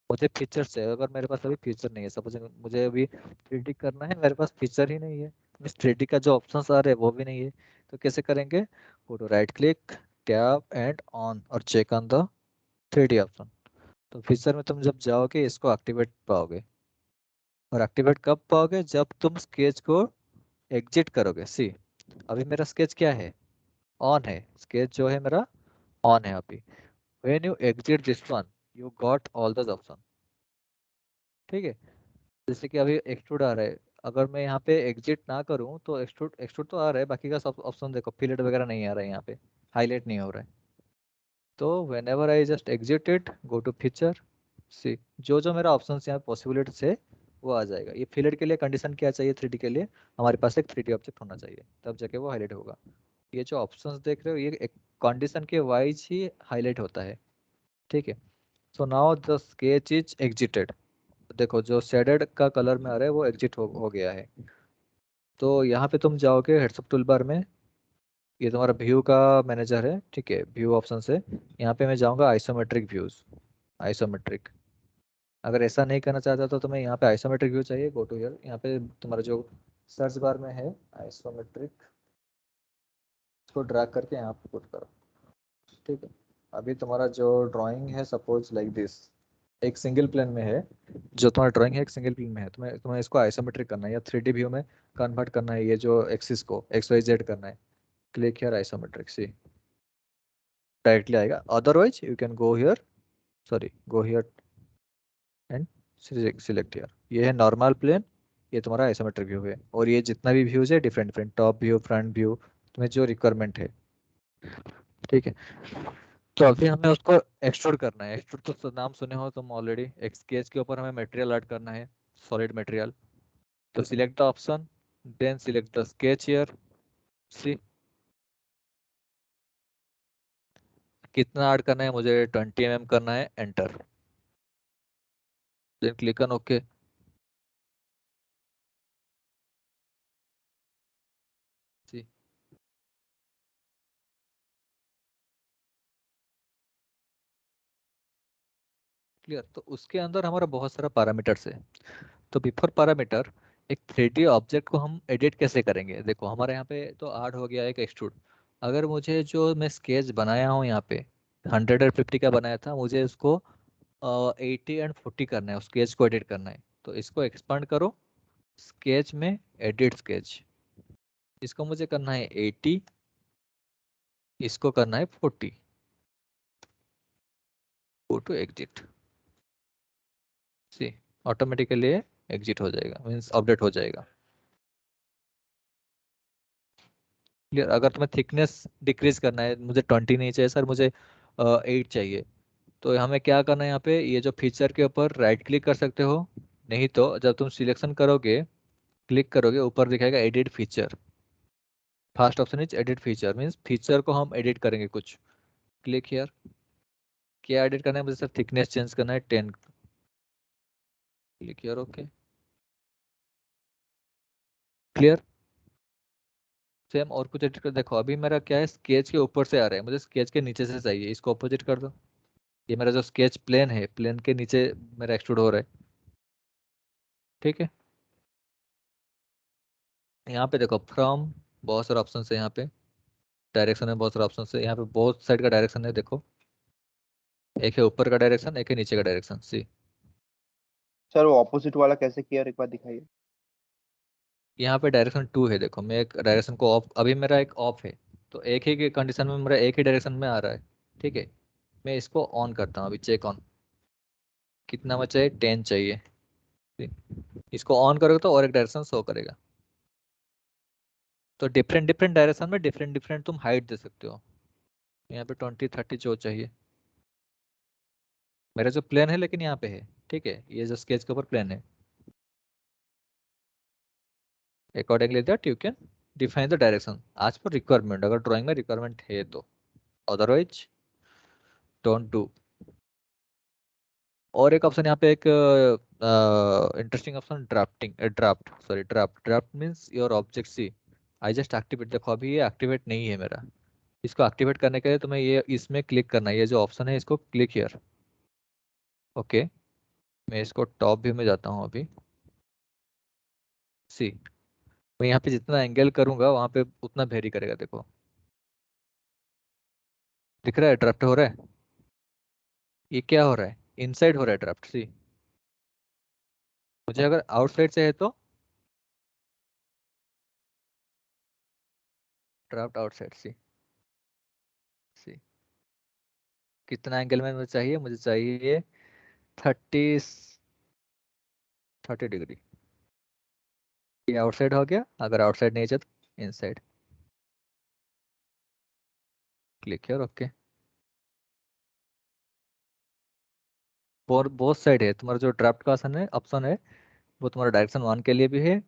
मुझे फीचर्स है, अगर मेरे पास अभी फीचर नहीं है, सपोज मुझे अभी 3D करना है, मेरे पास फीचर ही नहीं है, इस 3D का जो ऑप्शंस आ रहे हैं वो भी नहीं है, तो कैसे करेंगे? Go to right click tab and on और check on the 3D option. तो फीचर में तुम जब जाओगे इसको एक्टिवेट पाओगे, और एक्टिवेट कब पाओगे? जब तुम स्केच को एग्जिट करोगे। सी, अभी मेरा स्केच क्या है? ऑन है, स्केच जो है मेरा ऑन है अभी। When you exit this one you got all the option, ठीक है। जैसे कि अभी एक्सट्रूड आ रहा है, अगर मैं यहाँ पे एग्जिट ना करूँ तो एक्सट्रूड एक्सट्रूड तो आ रहा है, बाकी का सब ऑप्शन देखो, फिलेट वगैरह नहीं आ रहा है, यहाँ पे हाईलाइट नहीं हो रहा है। तो whenever I just exit it, go to feature, see जो जो मेरा ऑप्शन यहाँ पॉसिबिलिटी है वो आ जाएगा। ये फिलेट के लिए कंडीशन क्या चाहिए? 3D के लिए हमारे पास एक 3D ऑब्जेक्ट होना चाहिए, तब जाके वो हाईलाइट होगा। ये जो ऑप्शंस देख रहे हो ये एक कंडीशन के वाइज ही हाईलाइट होता है, ठीक है। So now the sketch is exerted, देखो जो शेडेड का कलर में आ रहा है वो एग्जिट हो गया है। तो यहाँ पे तुम जाओगे हेडसअप टूल बार में, ये तुम्हारा व्यू का मैनेजर है, ठीक है, व्यू ऑप्शन से यहाँ पे मैं जाऊँगा आइसोमेट्रिक व्यूज, आइसोमेट्रिक। अगर ऐसा नहीं करना चाहता तो तुम्हें यहाँ पे आइसोमेट्रिक व्यू चाहिए, गो टू हियर, यहाँ पे तुम्हारा जो सर्च बार में है आइसोमेट्रिक, इसको ड्रैग करके यहाँ पे पुट करो, ठीक है। अभी तुम्हारा जो ड्राइंग है सपोज लाइक दिस, एक सिंगल प्लेन में है, जो तुम्हारा ड्राइंग है एक सिंगल प्लेन में है, तुम्हें तुम्हें इसको आइसोमेट्रिक करना है या 3D व्यू में कन्वर्ट करना है, ये जो एक्सिस को XYZ करना है, click here isometric, see directly आएगा। Otherwise you can go here, sorry go here and select here, ये है नॉर्मल प्लेन, ये तुम्हारा आइसोमेट्रिक व्यू है। और ये जितना भी व्यूज है different different, top view, front view, तुम्हें जो रिक्वायरमेंट है, ठीक है। तो अभी हमें उसको एक्सट्रूड करना है। एक्सट्रूड तो नाम सुने हो तुम ऑलरेडी, एक स्केच के ऊपर हमें मटेरियल ऐड करना है, सॉलिड मटेरियल। तो select the option, then select the sketch here, see कितना ऐड करना है मुझे? 20 mm करना है, enter, then click on okay. See clear? तो उसके अंदर हमारा बहुत सारा पैरामीटर्स है। तो बिफोर पैरामीटर, एक 3D ऑब्जेक्ट को हम एडिट कैसे करेंगे? देखो हमारे यहाँ पे तो ऐड हो गया एक एक्सट्रूड। अगर मुझे जो मैं स्केच बनाया हूँ यहाँ पे 150 का बनाया था, मुझे उसको 80 and 40 करना है, उस स्केच को एडिट करना है। तो इसको एक्सपांड करो, स्केच में एडिट स्केच, इसको मुझे करना है 80, इसको करना है 40, go to exit, see automatically exit हो जाएगा, मीन्स अपडेट हो जाएगा। क्लियर? अगर तुम्हें थिकनेस डिक्रीज करना है, मुझे 20 नहीं चाहिए सर, मुझे 8 चाहिए, तो हमें क्या करना है? यहाँ पे ये जो फीचर के ऊपर राइट क्लिक कर सकते हो, नहीं तो जब तुम सिलेक्शन करोगे, क्लिक करोगे, ऊपर दिखाएगा edit feature, first option is edit feature, means feature को हम एडिट करेंगे कुछ। क्लिक हियर, क्या एडिट करना है? मुझे सिर्फ थिकनेस चेंज करना है 10, click here okay. Clear? Same और कुछ एडिट कर, देखो अभी मेरा क्या है, स्केच के ऊपर से आ रहा है, मुझे स्केच के नीचे से चाहिए, इसको अपोजिट कर दो। ये मेरा जो स्केच प्लेन है, प्लेन के नीचे मेरा एक्सट्रूड हो रहा है, ठीक है। यहाँ पे देखो फ्रॉम, बहुत सारे ऑप्शन है यहाँ पे, डायरेक्शन में बहुत सारे ऑप्शन है यहाँ पे, बहुत साइड का डायरेक्शन है देखो, एक है ऊपर का डायरेक्शन, एक है नीचे का डायरेक्शन, सी। सर वो ऑपोजिट वाला कैसे किया, एक बार दिखाइए। यहाँ पे डायरेक्शन 2 है, देखो मैं एक डायरेक्शन को ऑफ, अभी मेरा एक ऑफ है, तो एक ही कंडीशन में मेरा एक ही डायरेक्शन में आ रहा है, ठीक है। मैं इसको ऑन करता हूँ अभी, चेक ऑन, कितना बचा है? 10 चाहिए। इसको ऑन करोगे तो और एक डायरेक्शन शो करेगा। तो डिफरेंट डिफरेंट डायरेक्शन में डिफरेंट डिफरेंट तुम हाइट दे सकते हो। यहाँ पे 20-30 जो चाहिए, मेरा जो प्लेन है लेकिन यहाँ पे है, ठीक है, ये जो स्केच के ऊपर प्लेन है, accordingly that you can define the direction आज पर रिक्वायरमेंट, अगर ड्राइंग में रिक्वायरमेंट है तो, अदरवाइज डोंट डू। और एक ऑप्शन यहाँ पे एक interesting option draft means your object see I just activate. देखो अभी ये एक्टिवेट नहीं है मेरा, इसको एक्टिवेट करने के लिए तुम्हें ये इसमें क्लिक करना है, ये जो ऑप्शन है इसको क्लिक हियर। ओके, मैं इसको टॉप व्यू में जाता हूँ अभी। सी मैं यहाँ पे जितना एंगल करूंगा वहां पे उतना वेरी करेगा। देखो दिख रहा है ड्राफ्ट हो रहा है, ये क्या हो रहा है, इनसाइड हो रहा है ड्राफ्ट। सी मुझे अगर आउटसाइड से है तो ड्राफ्ट आउटसाइड। सी सी कितना एंगल में मुझे चाहिए, मुझे चाहिए 30 डिग्री। ये आउटसाइड हो गया, अगर आउटसाइड नहीं चाहिए तो इनसाइड। Click here. ओके, और बोथ साइड है तुम्हारा जो ड्राफ्ट का ऑप्शन है वो तुम्हारा डायरेक्शन 1 के लिए भी है,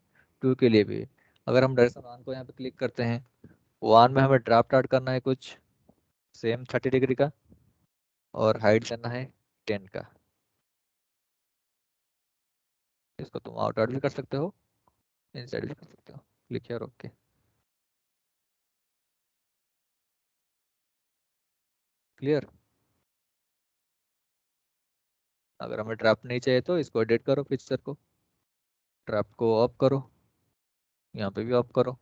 2 के लिए भी है। अगर हम डायरेक्शन 1 को यहाँ पे क्लिक करते हैं, 1 में हमें ड्राफ्ट ऐड करना है कुछ सेम 30 डिग्री का, और हाइट देना है 10 का। इसको तुम आउट आउट भी कर सकते हो, इनसाइड भी कर सकते हो। Click here. Okay, clear. अगर हमें ड्राफ्ट नहीं चाहिए तो इसको एडिट करो, पिक्चर को, ड्राफ्ट को ऑफ करो, यहाँ पे भी ऑफ करो,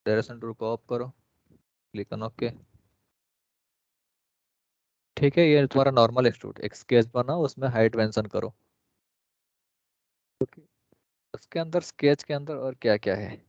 डायरेक्शन टूल को ऑफ करो, क्लिक ऑन ओके। ठीक है, ये तुम्हारा नॉर्मल एक्सट्रूड। एक स्केच बनाओ, उसमें हाइट मेंशन करो। Okay. उसके अंदर स्केच के अंदर और क्या क्या है।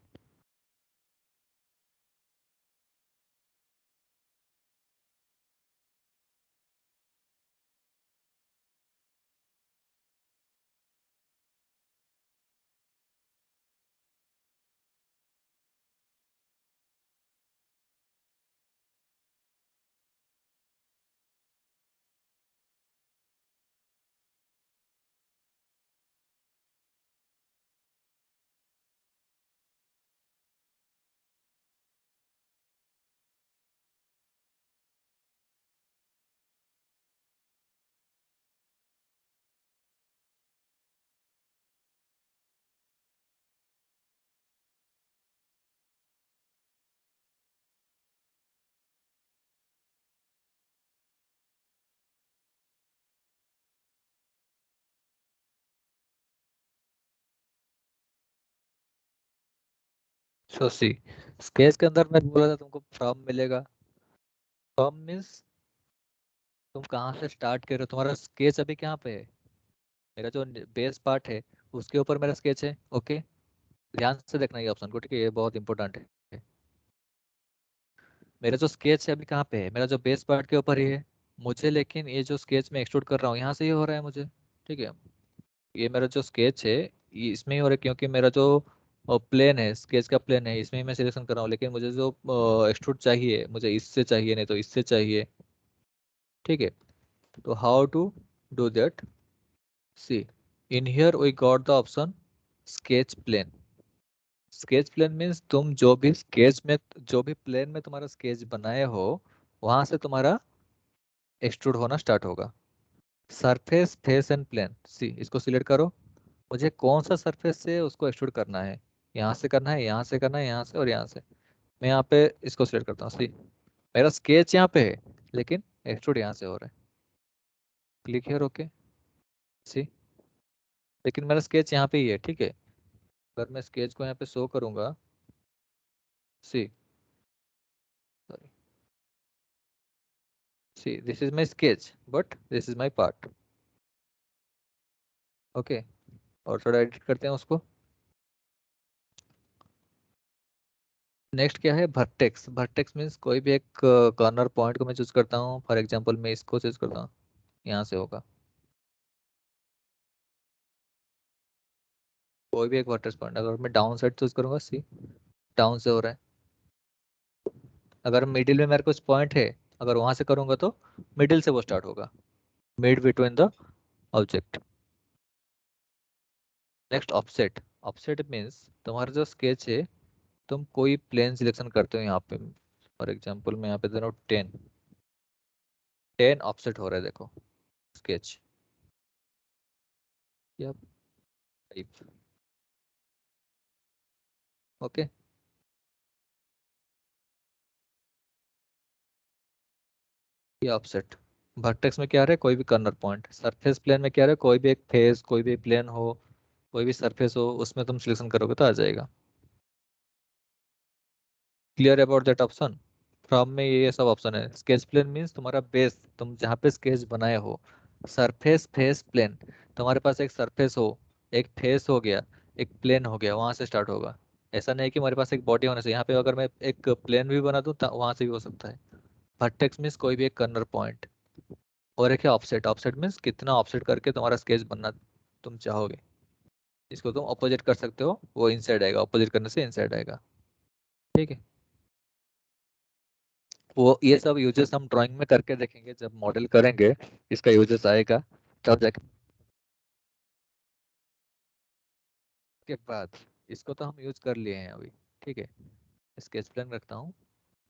सो सी स्केच के अंदर मैं बोला था तुमको फ्रॉम मिलेगा। फ्रॉम मीन्स तुम कहाँ से स्टार्ट कर रहे हो, तुम्हारा स्केच अभी कहाँ पे है। मेरा जो बेस पार्ट है उसके ऊपर मेरा स्केच है। ओके, ध्यान से देखना ये ऑप्शन को, ठीक है, ये बहुत इंपॉर्टेंट है। मेरा जो स्केच है अभी कहाँ पे है, मेरा जो बेस पार्ट के ऊपर ही है मुझे, लेकिन ये जो स्केच में एक्सट्रूड कर रहा हूँ यहाँ से ही हो रहा है मुझे। ठीक है, ये मेरा जो स्केच है ये इसमें ही हो रहा है, क्योंकि मेरा जो प्लेन है, स्केच का प्लेन है, इसमें ही मैं सिलेक्शन कर रहा हूँ। लेकिन मुझे जो एक्सट्रूड चाहिए, मुझे इससे चाहिए, नहीं तो इससे चाहिए। ठीक है, तो how to do that. See in here we got the option sketch plane. Sketch plane means तुम जो भी स्केच में, जो भी प्लेन में तुम्हारा स्केच बनाए हो वहां से तुम्हारा एक्सट्रूड होना स्टार्ट होगा। Surface, face and plane. See इसको सिलेक्ट करो, मुझे कौन सा सरफेस से उसको एक्सट्रूड करना है, यहाँ से करना है, यहाँ से करना है, यहाँ से और यहाँ से। मैं यहाँ पे इसको सिलेक्ट करता हूँ। सी मेरा स्केच यहाँ पे है लेकिन एक्सट्रूड यहाँ से हो रहा है। Click here. ओके, सी लेकिन मेरा स्केच यहाँ पे ही है। ठीक है, अगर मैं स्केच को यहाँ पे शो करूंगा, see sorry, see this is my sketch but this is my part. Okay, और थोड़ा एडिट करते हैं उसको। नेक्स्ट क्या है, वर्टेक्स। वर्टेक्स मीन्स कोई भी एक कॉर्नर पॉइंट को मैं चूज करता हूँ। फॉर एग्जांपल मैं इसको चूज करता हूँ, यहाँ से होगा कोई भी एक वर्टेक्स पॉइंट। अगर मैं डाउन साइड चूज करूंगा, सी डाउन से हो रहा है। अगर मिडिल में मेरे कुछ पॉइंट है, अगर वहां से करूंगा तो मिडिल से वो स्टार्ट होगा, mid between the object. Next offset. Offset means तुम्हारा जो स्केच है, तुम कोई प्लेन सिलेक्शन करते हो यहाँ पे। फॉर एग्जांपल मैं यहाँ पे दे रहा हूँ 10। 10 ऑफसेट हो रहा है, देखो स्केच। Yup, type. ओके, ये ऑफसेट। वर्टेक्स में क्या आ रहा है, कोई भी कॉर्नर पॉइंट। सरफेस प्लेन में क्या आ रहा है, कोई भी एक फेस, कोई भी प्लेन हो, कोई भी सरफेस हो, उसमें तुम सिलेक्शन करोगे तो आ जाएगा। Clear about that option. From में ये सब ऑप्शन है। स्केच प्लेन मीन्स तुम्हारा बेस, तुम जहाँ पे स्केच बनाए हो। सरफेस फेस प्लेन, तुम्हारे पास एक सरफेस हो, एक फेस हो गया, एक प्लेन हो गया, वहां से स्टार्ट होगा। ऐसा नहीं कि हमारे पास एक बॉडी होने से, यहाँ पे अगर मैं एक प्लेन भी बना दूँ वहां से भी हो सकता है। वर्टेक्स मीन्स कोई भी एक कर्नर पॉइंट। और एक है ऑफसेट। ऑफसेट मीन्स कितना ऑफसेट करके तुम्हारा स्केच बनना तुम चाहोगे। इसको तुम अपोजिट कर सकते हो, वो इनसाइड आएगा, अपोजिट करने से इनसाइड आएगा। ठीक है, वो ये सब यूजेस हम ड्राइंग में करके देखेंगे, जब मॉडल करेंगे इसका यूजेस आएगा तब जाके के बाद। इसको तो हम यूज कर लिए हैं अभी। ठीक है, स्केच प्लान रखता हूँ।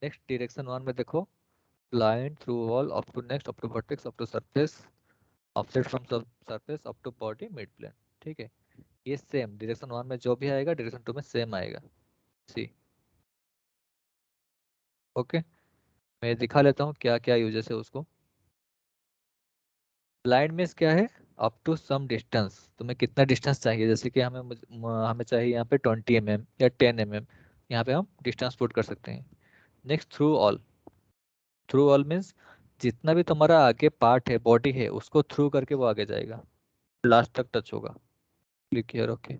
नेक्स्ट डायरेक्शन वन में देखो, line through wall up to next, up to vertex, up to surface, offset from surface up to body mid plane. ठीक है, ये सेम डायरेक्शन वन में जो भी आएगा डायरेक्शन टू में सेम आएगा। सी, ओके, मैं दिखा लेता हूँ क्या क्या यूजेस है उसको। ब्लाइंड मीन्स क्या है, अप टू सम डिस्टेंस, तुम्हें कितना डिस्टेंस चाहिए। जैसे कि हमें चाहिए यहाँ पे 20 mm या 10 mm, यहाँ पे हम डिस्टेंस पुट कर सकते हैं। Next through all. Through all means जितना भी तुम्हारा आगे पार्ट है, बॉडी है, उसको थ्रू करके वो आगे जाएगा, लास्ट तक टच होगा। Click here, okay.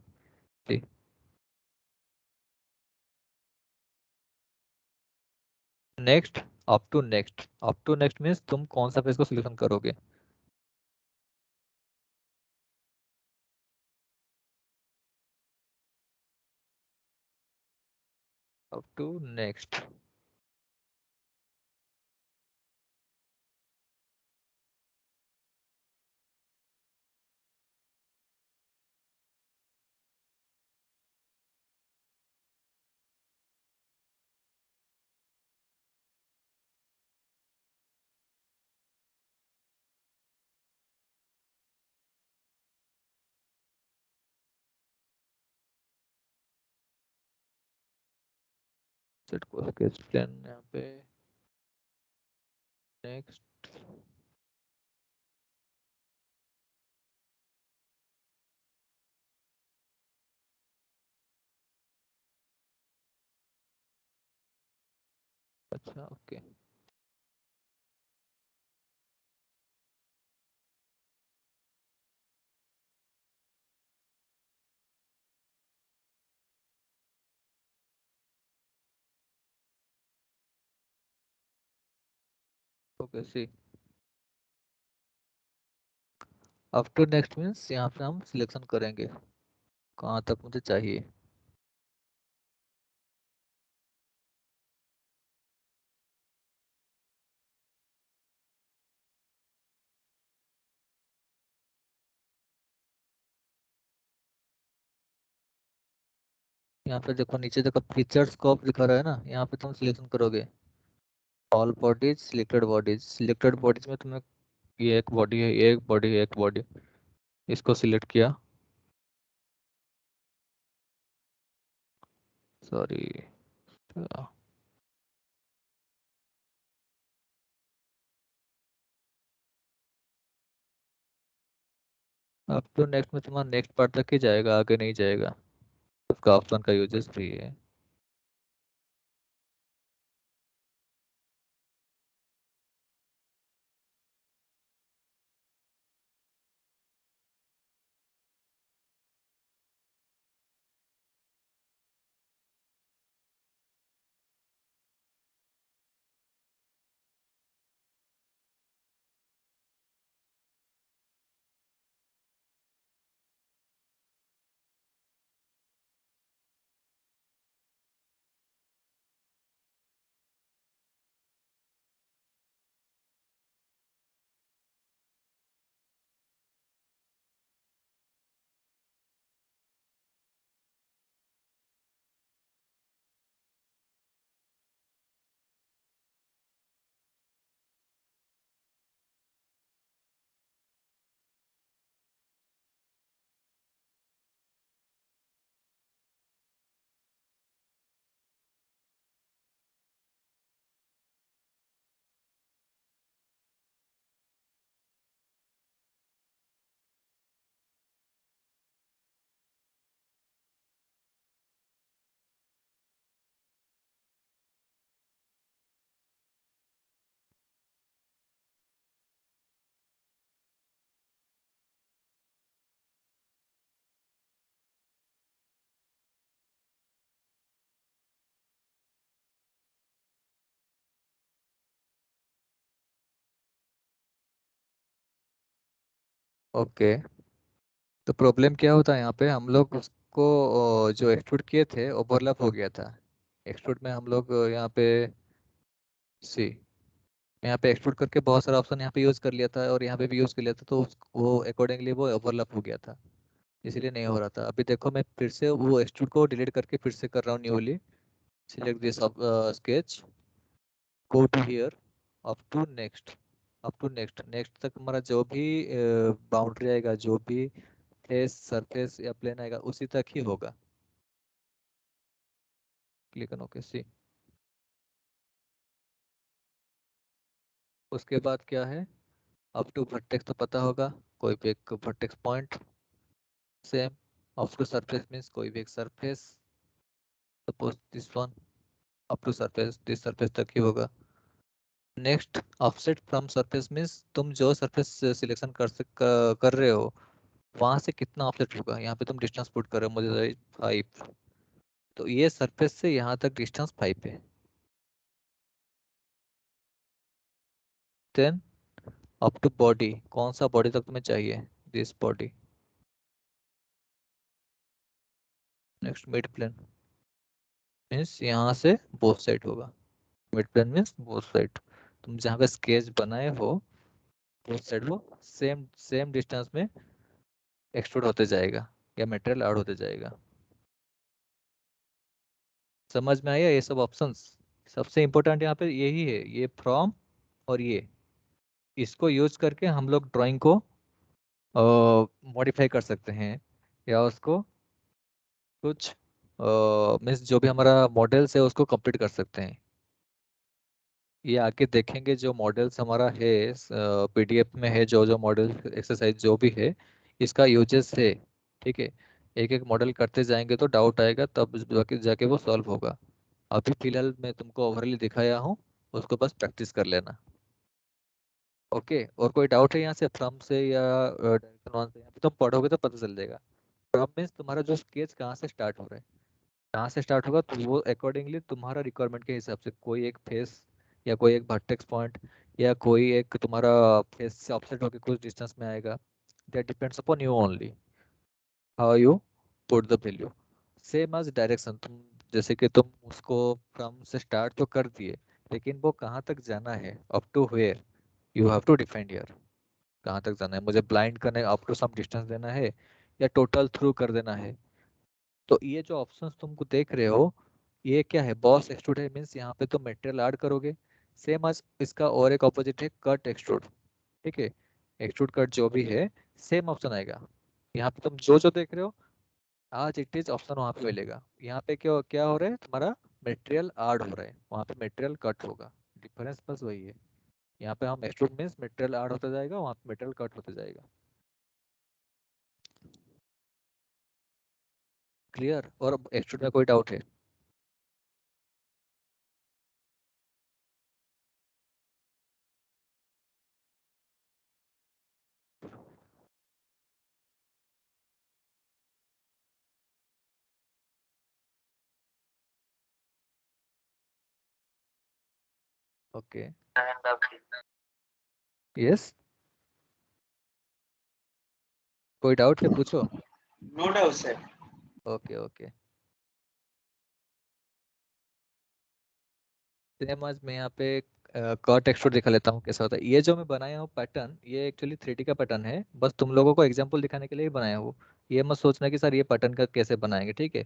Next, up to next. Up to next means तुम कौन सा फेस को सिलेक्शन करोगे। Up to next. सेट को स्केच प्लान यहाँ पे। नेक्स्ट, अच्छा okay. Okay, see. Up to next means यहाँ पे हम सिलेक्शन करेंगे कहाँ तक मुझे चाहिए। यहाँ पे देखो, नीचे देखो फीचर स्कोप दिखा रहा है ना, यहाँ पे तुम सिलेक्शन करोगे all bodies, selected bodies. Selected bodies में तुम्हें ये एक बॉडी है, ये एक बॉडी है, एक बॉडी, इसको सिलेक्ट किया। सॉरी, अब तो नेक्स्ट में तुम्हारा नेक्स्ट पार्ट तक ही जाएगा, आगे नहीं जाएगा। उसका ऑप्शन का यूजेस भी है। ओके, तो प्रॉब्लम क्या होता है यहाँ पे, हम लोग उसको जो एक्सट्रूड किए थे ओवरलैप हो गया था। एक्सट्रूड में हम लोग यहाँ पे सी यहाँ पे एक्सट्रूड करके बहुत सारा ऑप्शन यहाँ पे यूज कर लिया था और यहाँ पे भी यूज कर लिया था, तो वो अकॉर्डिंगली वो ओवरलैप हो गया था, इसीलिए नहीं हो रहा था। अभी देखो मैं फिर से वो एक्सट्रूड को डिलीट करके फिर से कर रहा हूँ newly. Select this sketch, go to here, up to next, up to next, next तक हमारा जो भी बाउंड्री आएगा, जो भी फेस सरफेस या प्लेन आएगा उसी तक ही होगा। Click on okay. सी उसके बाद क्या है, अप टू वर्टेक्स तो पता होगा, कोई भी एक vertex point. Same, up to surface means कोई भी एक surface, suppose this one, up to surface, this surface तक ही होगा। Next, offset from surface means तुम जो सरफेस सिलेक्शन कर रहे हो वहां से कितना ऑफसेट होगा। यहाँ पे तुम डिस्टेंस पुट कर रहे हो, मुझे 5, तो ये सरफेस से यहाँ तक डिस्टेंस 5 है। देन अप टू बॉडी, कौन सा बॉडी तक तुम्हें चाहिए, this body. Next mid plane means यहाँ से बोथ साइड होगा, mid plane means both side, तुम जहाँ पे स्केच बनाए हो बोथ साइड वो सेम सेम डिस्टेंस में एक्सट्रूड होते जाएगा या मटेरियल ऐड होते जाएगा। समझ में आया ये सब ऑप्शंस? सबसे इम्पोर्टेंट यहाँ पे यही है, ये फ्रॉम और ये, इसको यूज करके हम लोग ड्राइंग को मॉडिफाई कर सकते हैं या उसको कुछ मीन्स जो भी हमारा मॉडल्स है उसको कंप्लीट कर सकते हैं। ये आके देखेंगे जो मॉडल्स हमारा है पीडीएफ में है, जो जो मॉडल एक्सरसाइज जो भी है इसका यूजेस है। ठीक है, एक एक मॉडल करते जाएंगे तो डाउट आएगा, तब जाके जाके वो सॉल्व होगा। अभी फिलहाल मैं तुमको ओवरली दिखाया हूँ, उसको बस प्रैक्टिस कर लेना। ओके, और कोई डाउट है यहाँ से फ्रॉम से या डायरेक्शन वन से? यहाँ पे तुम पढ़ोगे तो पता चल जाएगा। फ्रॉम मीन्स तुम्हारा जो स्केच कहाँ से स्टार्ट हो रहा है, कहाँ से स्टार्ट होगा, तो वो अकॉर्डिंगली तुम्हारा रिक्वायरमेंट के हिसाब से कोई एक फेस या कोई एक वर्टेक्स पॉइंट या कोई एक तुम्हारा फेस से ऑफसेट होकर कुछ डिस्टेंस में आएगा। That depends upon you only, how you put the value. Same as direction, तुम जैसे कि तुम उसको फ्रॉम से स्टार्ट तो कर दिए, लेकिन वो कहाँ तक जाना है, up to where, you have to define here. कहाँ तक जाना है, मुझे ब्लाइंड करने अप टू सम डिस्टेंस देना है या टोटल थ्रू कर देना है। तो ये जो ऑप्शंस तुमको देख रहे हो ये क्या है, बॉस एक्सट्रूड है मीन्स यहाँ पे तुम मटेरियल ऐड करोगे। सेम आज इसका और एक ऑपोजिट है कट एक्सट्रूड। ठीक है, एक्सट्रूड कट जो भी है सेम ऑप्शन आएगा। यहाँ पे तुम जो जो देख रहे हो आज इट इज ऑप्शन वहाँ पे मिलेगा। यहाँ पे क्या क्या हो रहा है, तुम्हारा मटेरियल ऐड हो रहा है, वहाँ पे मटेरियल कट होगा। डिफरेंस बस वही है, यहाँ पे हम एक्सट्रूड मीन्स मटेरियल ऐड होता जाएगा, वहाँ पे मटेरियल कट होता जाएगा। क्लियर? और एक्सट्रूड में कोई डाउट है? ओके, यस, कोई डाउट है पूछो। No doubt, sir. Okay okay, same आज मैं यहाँ पे कट एक्सट्रूड दिखा लेता हूँ कैसा होता है। ये जो मैं बनाया हूँ पैटर्न, ये एक्चुअली 3D का पैटर्न है, बस तुम लोगों को एग्जांपल दिखाने के लिए ही बनाया हूँ। ये मत सोचना कि सर ये पैटर्न का कैसे बनाएंगे, ठीक है,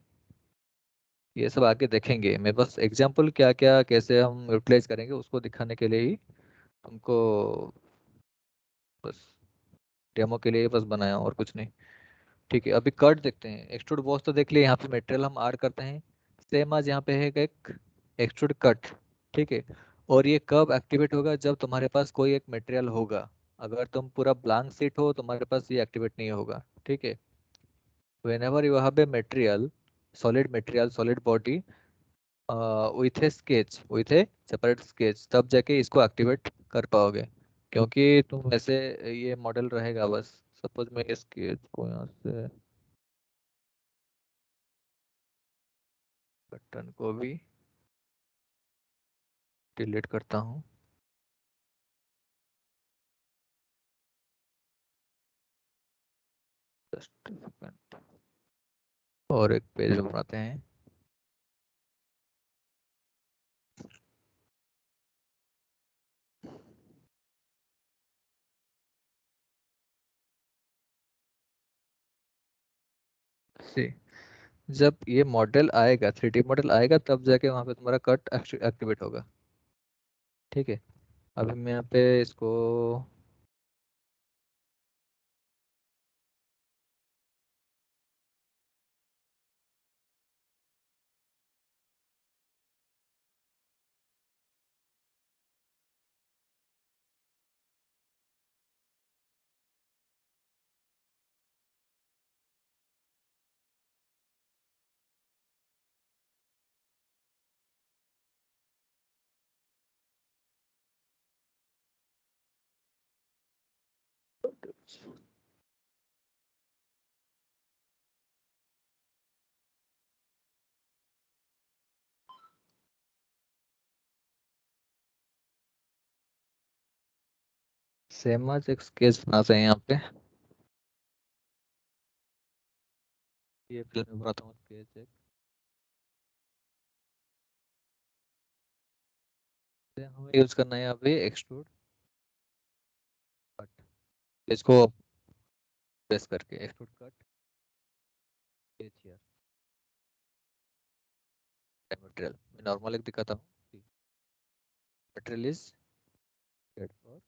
ये सब आगे देखेंगे। मैं बस एग्जांपल क्या क्या कैसे हम यूटिलाइज करेंगे उसको दिखाने के लिए ही तुमको बस डेमो के लिए बस बनाया हूँ और कुछ नहीं। ठीक है, अभी कट देखते हैं। एक्सट्रूड बॉस तो देख लिए, यहाँ पे मटेरियल हम ऐड करते हैं। सेम आज यहाँ पे है एक एक्सट्रूड कट। ठीक है, और ये कब एक्टिवेट होगा, जब तुम्हारे पास कोई एक मटेरियल होगा। अगर तुम पूरा ब्लैंक शीट हो तुम्हारे पास ये एक्टिवेट नहीं होगा। ठीक है, whenever you have a material, solid material, solid body with a sketch, with a separate sketch, तब जाके इसको एक्टिवेट कर पाओगे। क्योंकि तुम ऐसे ये मॉडल रहेगा बस, सपोज मैं इस स्केच को यहाँ से बटन को भी डिलीट करता हूँ। जस्ट सेकंड, और एक पेज बनाते हैं। सी, जब ये मॉडल आएगा, 3D मॉडल आएगा, तब जाके वहां पे तुम्हारा कट एक्टिवेट होगा। ठीक है, अभी मैं यहाँ पे इसको सेम आज एक स्केच बनाते हैं यहाँ पे। ये फिल्म में बनाता हूँ स्केच एक, हमें यूज करना है यहाँ पे एक्सट्रूड कट, इसको प्रेस करके extrude cut sketch here material. मैं नॉर्मल एक दिखाता हूँ। मटेरियल इज और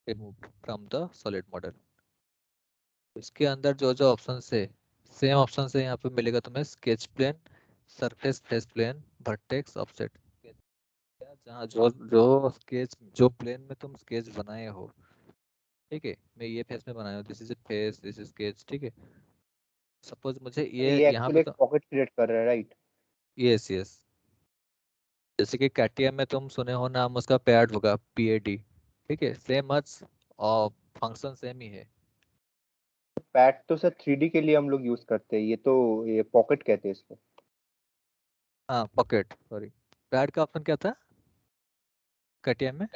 removed from the solid model. इसके अंदर जो जो ऑप्शन है, सेम ऑप्शन से यहाँ पे मिलेगा तुम्हें sketch plane, surface face plane, vertex, offset. जहाँ जो जो स्केच, जो प्लेन में तुम स्केच बनाए हो, ठीक है, मैं ये फेस में बनाया हूँ, this is face, this is sketch, ठीक है। सपोज मुझे ये ये यहाँ एक्चुअली पे एक तो पॉकेट क्रिएट कर रहा है, राइट? यस यस, जैसे कि कैटियम में तुम सुने हो नाम, उसका पैड होगा PAD, ठीक है, सेम मच और फंक्शन सेम ही है। पैड तो सर 3D के लिए हम लोग यूज करते हैं, ये पॉकेट कहते हैं इसको। हाँ पॉकेट, सॉरी, पैड का ऑप्शन क्या था कैटियम में?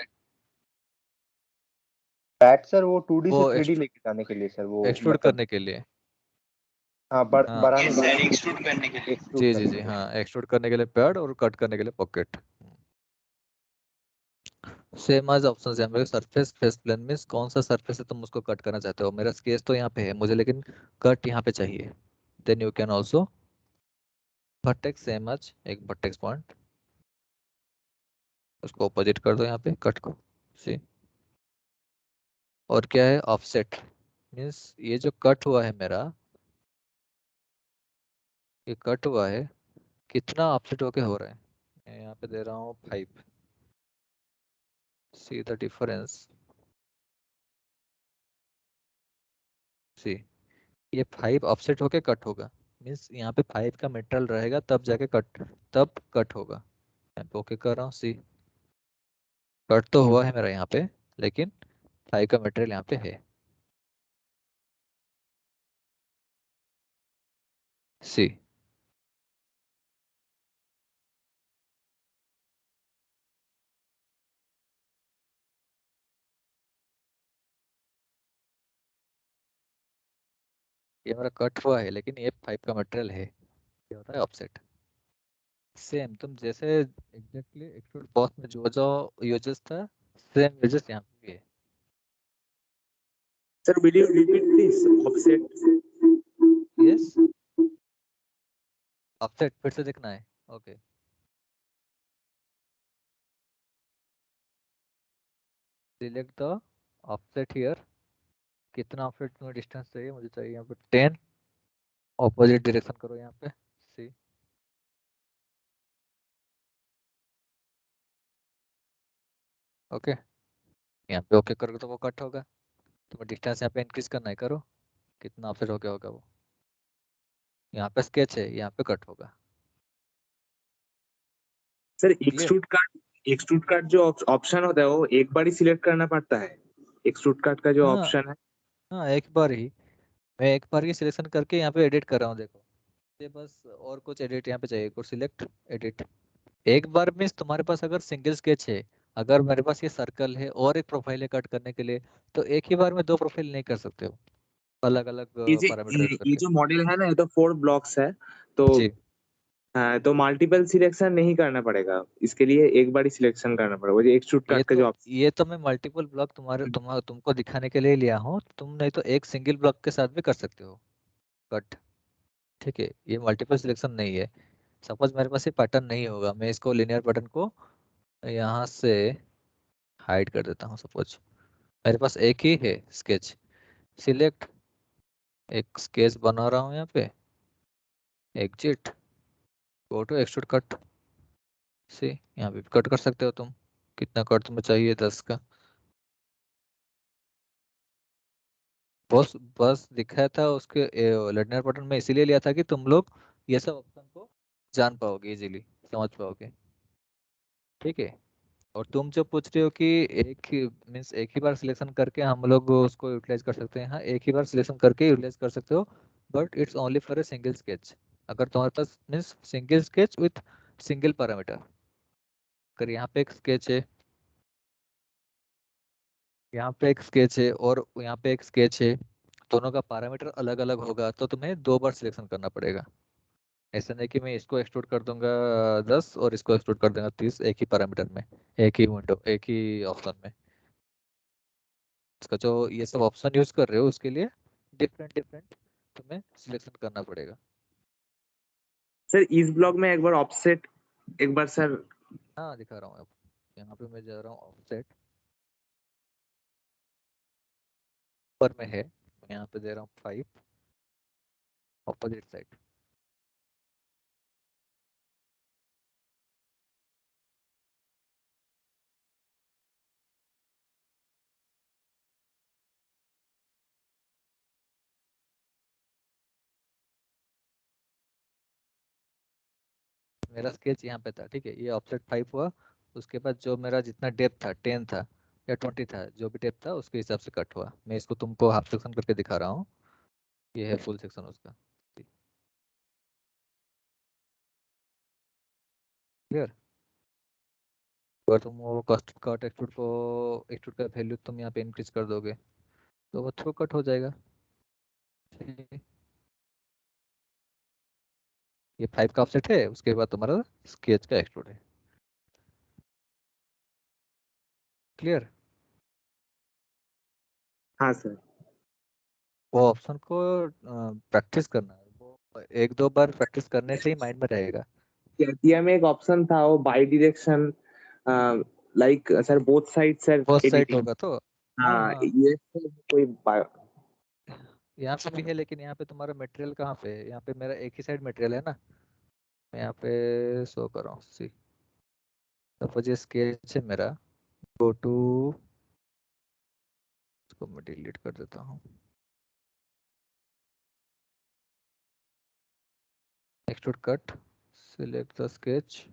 पैड सर वो 2D वो से 3D लेके जाने के लिए सर, वो एक्सट्रूड मतलब करने के लिए। हाँ हाँ बढ़ाने Yes, के sir, लिए, extrude करने के लिए। एक्सट्रूड जी जी करने जी, के लिए। हाँ एक्सट्रूड करने के लिए पैड और कट करने के लिए पॉकेट। सेम आज ऑप्शन है मेरे, सरफेस फेस प्लेन में कौन सा सरफेस है तुम उसको कट करना चाहते हो। मेरा स्केच तो यहाँ पे है मुझे, लेकिन कट यहाँ पे चाहिए। Then you can also vertex, same आज एक वर्टेक्स पॉइंट, उसको अपोजिट कर दो यहाँ पे कट को, सी। और क्या है ऑफसेट, मीन्स ये जो कट हुआ है मेरा, ये कट हुआ है, कितना ऑफसेट होके हो रहा है। मैं यहाँ पे दे रहा हूँ 5, सी द डिफरेंस, सी ये 5 ऑफसेट होके कट होगा, मीन्स यहाँ पे 5 का मेटल रहेगा, तब जाके कट, तब कट होगा। मैं ओके कर रहा हूँ, सी कट तो हुआ है मेरा यहाँ पे, लेकिन 5 का मेटेरियल यहाँ पे है, सी। ये मेरा कट हुआ है, लेकिन ये 5 का मटेरियल है, ये होता है ऑफसेट। सेम तुम जैसे एग्जैक्टली एक्सट्रूड बॉस में जो जो यूजेस था, सेम यूजेस यहाँ पे भी है। Sir, will you repeat this offset? Yes, offset फिर से देखना है, okay. Select the offset here, कितना ऑफसेट तुम्हें डिस्टेंस चाहिए, मुझे चाहिए यहाँ पे 10, ऑपोजिट डायरेक्शन करो यहाँ पे, सी। ओके, यहाँ पे ओके करोगे तो वो कट होगा। तुम्हें डिस्टेंस यहाँ पे इंक्रीज करना है, करो, कितना ऑफसेट हो गया होगा वो। यहाँ पे स्केच है, यहाँ पे कट होगा। Sir clear? एक्सट्रूड कार्ड जो ऑप्शन होता है वो एक बार ही सिलेक्ट करना पड़ता है। एक्सट्रूड कार्ड का जो हाँ ऑप्शन है, हाँ, एक बार ही, मैं एक बार ही सिलेक्शन करके यहाँ पे एडिट कर रहा हूँ, देखो ये बस, और कुछ एडिट यहाँ पे चाहिए, कुछ सिलेक्ट एडिट। एक बार में तुम्हारे पास अगर सिंगल स्केच है, अगर मेरे पास ये सर्कल है और एक प्रोफाइल है कट करने के लिए, तो एक ही बार में 2 प्रोफाइल नहीं कर सकते हो। अलग अलग पैरामीटर ये जो मॉडल है ना, ये तो 4 ब्लॉक्स है, तो जी तो मल्टीपल सिलेक्शन नहीं करना पड़ेगा, इसके लिए एक बार ही सिलेक्शन करना पड़ेगा, वो जो एक्सट्रूड कट का जो ये तो मैं मल्टीपल ब्लॉक तुमको दिखाने के लिए लिया हूँ। तुम नहीं तो एक सिंगल ब्लॉक के साथ भी कर सकते हो कट। ठीक है, ये मल्टीपल सिलेक्शन नहीं है। सपोज मेरे पास ये पैटर्न नहीं होगा, मैं इसको लिनियर पैटर्न को यहाँ से हाइड कर देता हूँ। सपोज मेरे पास एक ही है स्केच, सिलेक्ट, एक स्केच बना रहा हूँ यहाँ पे, exit, go to extrude cut से। यहाँ पे कट कर सकते हो तुम, कितना कट तुम्हें चाहिए, 10 का। बस बस दिखाया था उसके लिनियर पैटर्न में, इसीलिए लिया था कि तुम लोग ये सब ऑप्शन को जान पाओगे, इजीली समझ पाओगे। ठीक है, और तुम जो पूछ रहे हो कि एक ही मीन्स एक ही बार सिलेक्शन करके हम लोग उसको यूटिलाइज कर सकते हैं, हाँ एक ही बार सिलेक्शन करके यूटिलाइज कर सकते हो, but it's only for a single sketch. अगर तुम्हारे पास means single sketch with single parameter, अगर यहाँ पे एक स्केच है, यहाँ पे एक स्केच है और यहाँ पे एक स्केच है, दोनों का पैरामीटर अलग अलग होगा, तो तुम्हें 2 बार सिलेक्शन करना पड़ेगा। ऐसा नहीं कि मैं इसको एक्सट्रूड कर दूंगा 10 और इसको एक्सट्रूड कर दूंगा 30 एक ही पैरामीटर में, एक ही विंडो, एक ही ऑप्शन में। इसका जो ये सब ऑप्शन यूज कर रहे हो उसके लिए डिफरेंट डिफरेंट तुम्हें सिलेक्शन करना पड़ेगा। सर इस ब्लॉक में एक बार ऑफसेट, एक बार सर। हाँ दिखा रहा हूँ अब, यहाँ पे मैं जा रहा हूँ ऑफसेट, ऊपर में है, मैं यहाँ पे दे रहा हूँ 5, ऑपोजिट साइड। मेरा स्केच यहाँ पे था, ठीक है, ये ऑफसेट 5 हुआ। उसके बाद जो मेरा जितना डेप्थ था, 10 था या 20 था, जो भी डेप्थ था उसके हिसाब से कट हुआ। मैं इसको तुमको हाफ सेक्शन करके दिखा रहा हूँ, ये है फुल सेक्शन उसका। क्लियर? अगर तुम वो कट कट एक्सट्रूड को, एक्सट्रूड का वैल्यू तुम यहाँ पे इंक्रीज कर दोगे तो वो थ्रू कट हो जाएगा। ठीक है? ये 5 का ऑफसेट है, उसके बाद तुम्हारा स्केच का एक्सट्रूड है। क्लियर? हाँ सर। वो ऑप्शन को प्रैक्टिस करना है, वो 1-2 बार प्रैक्टिस करने से ही माइंड में रहेगा। कैटिया में एक ऑप्शन था वो by direction, like sir both side sir बहुत साइड एडिटिंग। होगा तो हाँ हाँ हाँ, ये सर कोई यहाँ पे भी है, लेकिन यहाँ पे तुम्हारा मटेरियल कहाँ पे है? यहाँ पे मेरा एक ही साइड मटेरियल है ना, मैं यहाँ पे शो कर रहा हूँ। सी सपोज ये स्केच है मेरा, गो टू, इसको मैं डिलीट कर देता हूँ, extrude cut, select the sketch.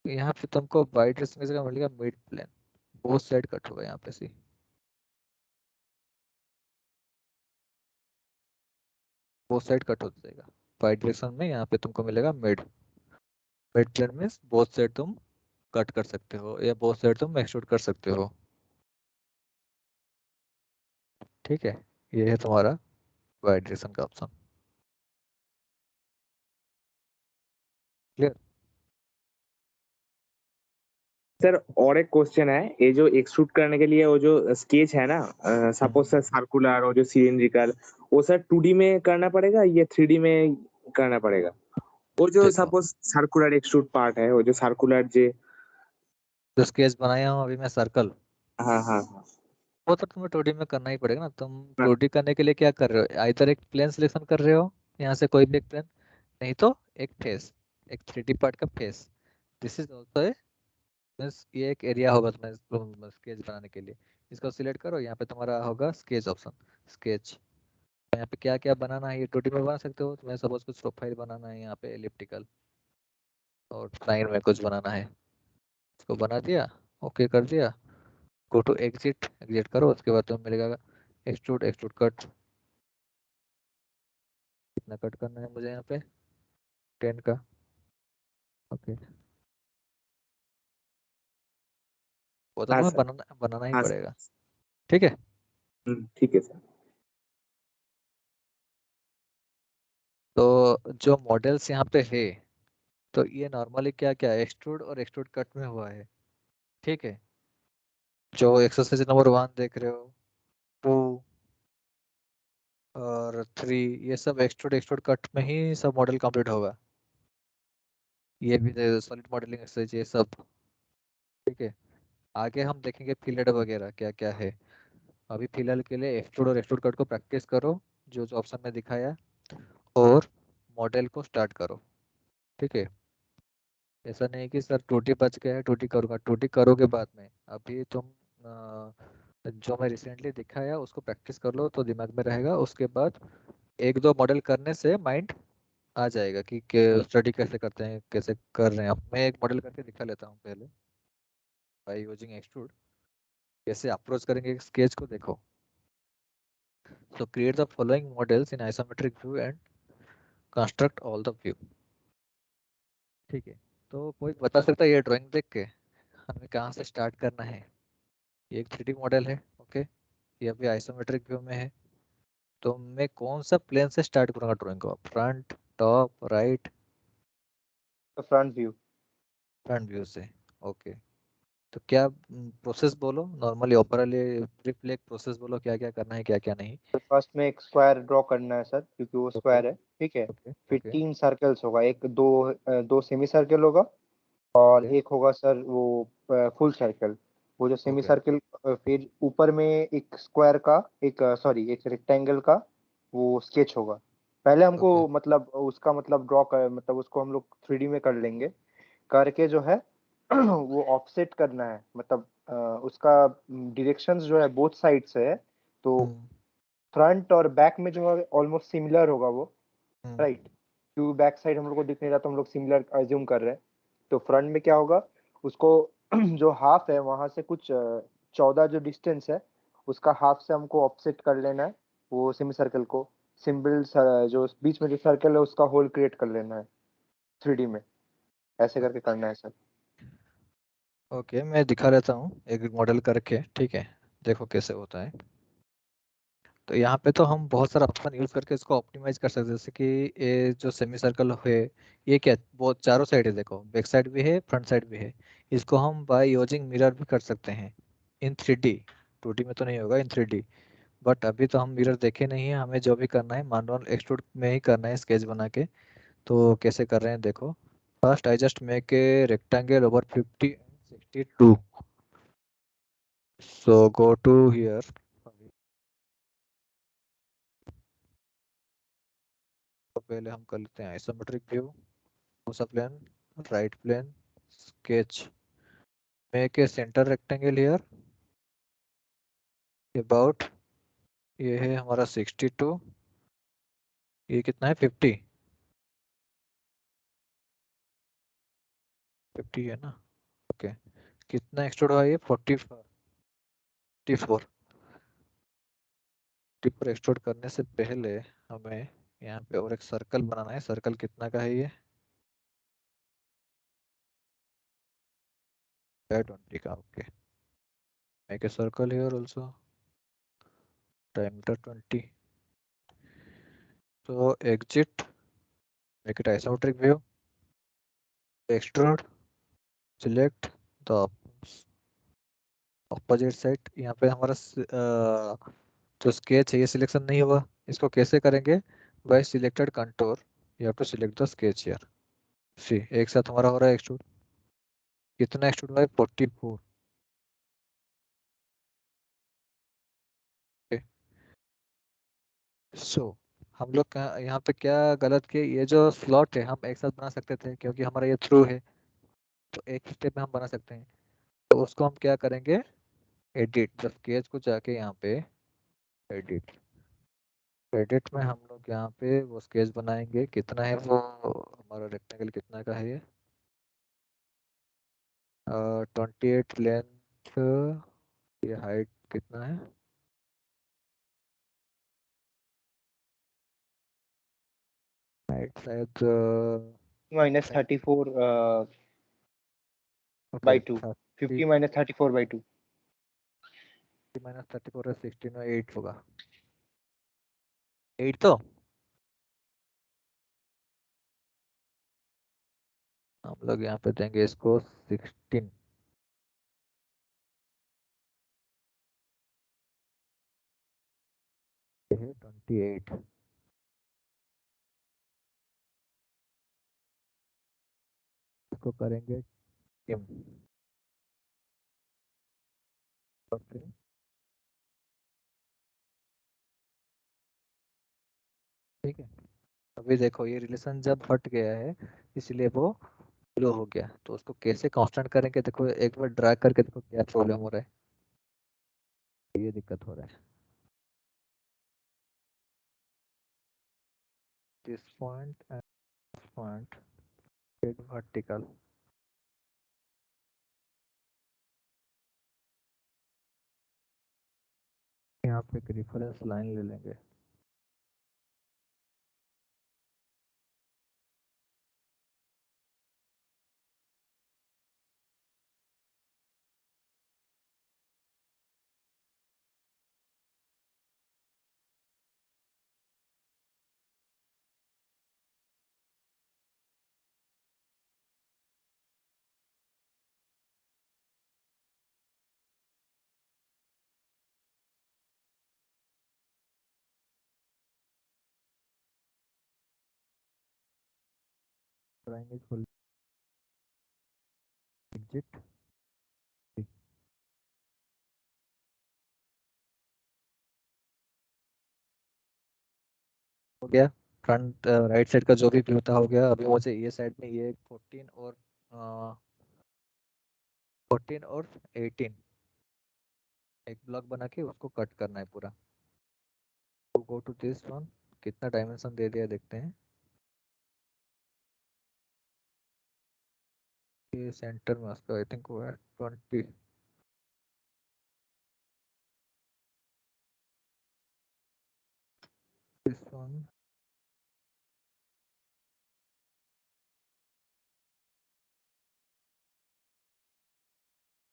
यहाँ पे तुमको वाइट स्पेस का मिलेगा mid plane, both side cut होगा यहाँ पे। सी बोथ साइड कट हो जाएगा वाइट डायरेक्शन में, यहाँ पे तुमको मिलेगा mid. Mid plane means both side तुम कट कर सकते हो या बोथ साइड तुम एक्सट्रूड कर सकते हो। ठीक है, ये है तुम्हारा वाइट डायरेक्शन का ऑप्शन। क्लियर? सर और एक क्वेश्चन है, ये जो एक्सट्रूड करने के लिए वो जो स्केच है ना, सपोज सर सर्कुलर और जो सिलिंड्रिकल, वो सर 2D में करना पड़ेगा या 3D में करना पड़ेगा? वो जो देखो, सपोज सर्कुलर एक्सट्रूड पार्ट है, वो जो सर्कुलर जे। जो स्केच बनाया हूँ अभी मैं सर्कल, हाँ हाँ हाँ वो तो तुम्हें 2D में करना ही पड़ेगा ना। तुम हाँ। 2D करने के लिए क्या कर रहे हो? इधर एक प्लेन सिलेक्शन कर रहे हो, यहाँ से कोई भी एक प्लेन, नहीं तो एक फेस, एक 3D पार्ट का face. This is also a means, ये एक एरिया होगा तुम्हें स्केच बनाने के लिए। इसको सिलेक्ट करो, यहाँ पे तुम्हारा होगा स्केच ऑप्शन, स्केच। यहाँ पे क्या क्या बनाना है ये 2D में बना सकते हो। तुम्हें सपोज कुछ प्रोफाइल बनाना है, यहाँ पे एलिप्टिकल और लाइन में कुछ बनाना है, इसको बना दिया, ओके कर दिया, गो टू एग्जिट, एग्जिट करो। उसके बाद तुम्हें मिलेगा एक्सट्रूड, एक्सट्रूड कट। कितना कट करना है मुझे यहाँ पे? 10 का। ओके, वो तो हाँ तुम्हें सर। बनाना बनाना ही हाँ सर। पड़ेगा। ठीक है, ठीक है सर। तो जो मॉडल्स यहाँ पे है, तो ये नॉर्मली क्या क्या एक्सट्रूड और एक्सट्रूड कट में हुआ है, ठीक है। जो एक्सरसाइज नंबर 1 देख रहे हो, 2 और 3, ये सब एक्सट्रूड एक्सट्रूड कट में ही सब मॉडल कंप्लीट होगा। ये भी सॉलिड मॉडलिंग एक्सरसाइज ये सब, ठीक है। आगे हम देखेंगे फिलेट वगैरह क्या क्या है। अभी फिलहाल के लिए एक्सट्रूड और एक्सट्रूड कट को प्रैक्टिस करो, जो जो ऑप्शन में दिखाया, और मॉडल को स्टार्ट करो, ठीक है। ऐसा नहीं कि सर टूटी बच गया है, टूटी करूँगा, टूटी करोगे बाद में। अभी तुम जो मैं रिसेंटली दिखाया उसको प्रैक्टिस कर लो तो दिमाग में रहेगा। उसके बाद एक दो मॉडल करने से माइंड आ जाएगा कि स्टडी कैसे करते हैं, कैसे कर रहे हैं। अब मैं एक मॉडल करके दिखा लेता हूँ पहले, बाय यूजिंग एक्सट्रूड कैसे अप्रोच करेंगे स्केच को, देखो। So create the following models in isometric view and construct all the view, ठीक है। तो कोई बता सकता है ये ड्राइंग देख के हमें कहाँ से स्टार्ट करना है? ये एक 3D मॉडल है, ओके। ये अभी आइसोमेट्रिक व्यू में है, तो मैं कौन सा प्लेन से स्टार्ट करूँगा ड्राइंग को? Front, top, right? Front view. Front view से, ओके। तो क्या प्रोसेस बोलो, नॉर्मली ओवरऑल ब्रीफ एक प्रोसेस बोलो, क्या क्या करना है क्या क्या नहीं। फर्स्ट में एक स्क्वायर ड्रॉ करना है सर, क्योंकि वो ओके स्क्वायर है, ठीक है। ओके फिर ओके 3 सर्कल्स होगा, एक दो सेमी सर्कल होगा, और ओके एक होगा सर वो फुल सर्कल। वो जो सेमी ओके सर्कल, फिर ऊपर में एक स्क्वायर का, एक सॉरी एक रेक्टेंगल का वो स्केच होगा। पहले ओके हमको मतलब उसका मतलब ड्रॉ कर, मतलब उसको हम लोग 3D में कर लेंगे। करके जो है वो ऑफसेट करना है, मतलब उसका डायरेक्शंस जो है बोथ साइड से है। तो हम्म फ्रंट और बैक में जो है ऑलमोस्ट सिमिलर होगा वो, हम्म राइट। क्योंकि बैक साइड हम लोग को दिख नहीं रहा, तो हम लोग सिमिलर अज्यूम कर रहे हैं। तो फ्रंट में क्या होगा, उसको जो हाफ है वहां से कुछ 14 जो डिस्टेंस है, उसका हाफ से हमको ऑफसेट कर लेना है वो सेमी सर्कल को। सिंबल जो बीच में जो सर्कल है उसका होल क्रिएट कर लेना है 3D में। ऐसे करके करना है सर। ओके, मैं दिखा लेता हूँ एक मॉडल करके, ठीक है। देखो कैसे होता है। तो यहाँ पे तो हम बहुत सारा ऑप्शन यूज करके इसको ऑप्टिमाइज कर सकते हैं, जैसे कि ये जो सेमी सर्कल है, ये क्या बहुत चारों साइड है, देखो बैक साइड भी है फ्रंट साइड भी है। इसको हम बाय यूजिंग मिरर भी कर सकते हैं इन 3D। 2D में तो नहीं होगा, इन 3D। बट अभी तो हम मिरर देखे नहीं है, हमें जो भी करना है मानुअल एक्सट्रूड में ही करना है स्केच बना के। तो कैसे कर रहे हैं देखो। First I just make a rectangle over 50 and 62। So go to here. तो पहले हम कर लेते हैं आइसोमेट्रिक व्यू, कौन सा plane? Right plane, sketch, make a centre rectangle here about, ये है हमारा 62, ये कितना है 50, 50 है ना, ओके। कितना एक्सट्रूड हुआ ये 44, 44। पर एक्सट्रूड करने से पहले हमें यहाँ पे और एक सर्कल बनाना है। सर्कल कितना का है ये? 20 का, okay. Make a circle here also, diameter 20। So exit, make it isometric view, extrude, select the opposite side। यहाँ पे हमारा जो स्केच है ये सिलेक्शन नहीं हुआ, इसको कैसे करेंगे? By selected contour you have to select the sketch here. See एक साथ हमारा हो रहा है एक्सट्रूड। कितना एक्सट्रूड हुआ है 44। सो हम लोग का यहाँ पे क्या गलत किए, ये जो स्लॉट है हम एक साथ बना सकते थे क्योंकि हमारा ये थ्रू है, तो एक स्टेप में हम बना सकते हैं। तो उसको हम क्या करेंगे, एडिट द स्केच को जाके यहाँ पे एडिट, एडिट में हम लोग यहाँ पे वो स्केच बनाएंगे। कितना है वो हमारा रेक्टेंगल, कितना का है ये? 28 लेंथ, ये हाइट कितना है? हाइट शायद -34 ओके बाई 2। 50 -34 बाई 2। माइनस 34 है 16 में 8 होगा 8 तो हम लोग यहाँ पे देंगे इसको 16 ये है 28 इसको करेंगे टिम ठीक है अभी देखो ये रिलेशन जब हट गया है इसलिए वो लो हो गया तो उसको कैसे कांस्टेंट करेंगे देखो एक बार ड्रैग करके देखो क्या प्रॉब्लम हो रहा है ये दिक्कत हो रहा है this point and point vertical यहाँ पे एक रेफरेंस लाइन ले लेंगे triangle full exit हो गया फ्रंट राइट साइड का जो भी व्यू था हो गया अभी मुझे ये साइड में ये 14 और 14 और 18 एक ब्लॉक बना के उसको कट करना है पूरा तो गो टू दिस वन कितना डायमेंशन दे दिया देखते हैं ये सेंटर में उसका आई थिंक वो है 20 दिस वन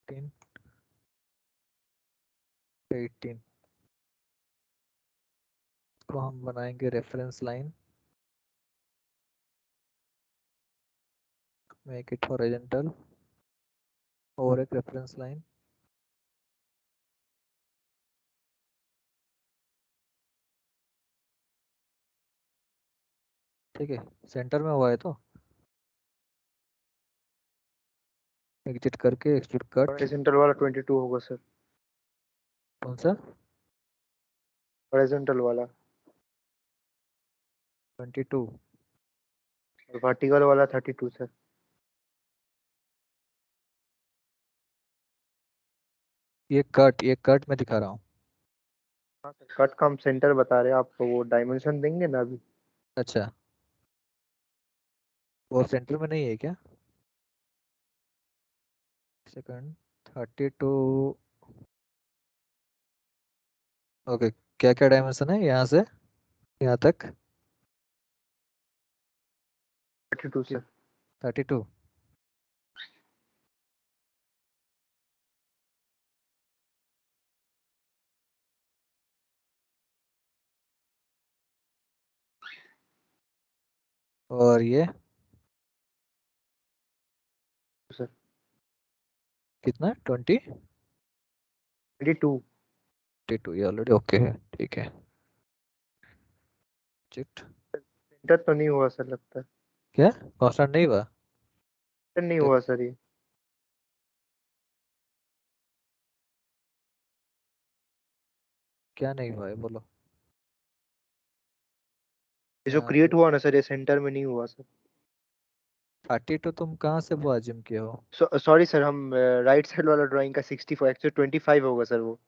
18 को हम बनाएंगे reference line make it horizontal और एक रेफरेंस लाइन ठीक है सेंटर में हुआ है तो एग्जिट करके एक्सट्रूड कट हॉरिजॉन्टल वाला 22 होगा सर। कौन सा हॉरिजॉन्टल वाला 22 और वर्टिकल वाला 32 सर। ये कट में दिखा रहा हूँ हाँ सर कट का हम सेंटर बता रहे हैं आपको, वो डायमेंशन देंगे ना अभी। अच्छा वो सेंटर में नहीं है क्या सेकंड 32 ओके क्या क्या डायमेंशन है यहाँ से यहाँ तक 32 सर। 32 और ये सर कितना 20 22 22 ये ऑलरेडी ओके है ठीक है चिट सेंटर तो नहीं हुआ सर लगता है। क्या कांस्टेंट नहीं हुआ सेंटर नहीं तो हुआ सर ये। क्या नहीं हुआ है बोलो ये जो यहाँ पे क्रिएट हुआ ना सर ये सेंटर में नहीं हुआ सर। 32 तुम कहाँ से वो अज्यूम किए हो सॉरी सर, हम राइट साइड वाला ड्राइंग का 64 एक्चुअली 25 होगा सर वो।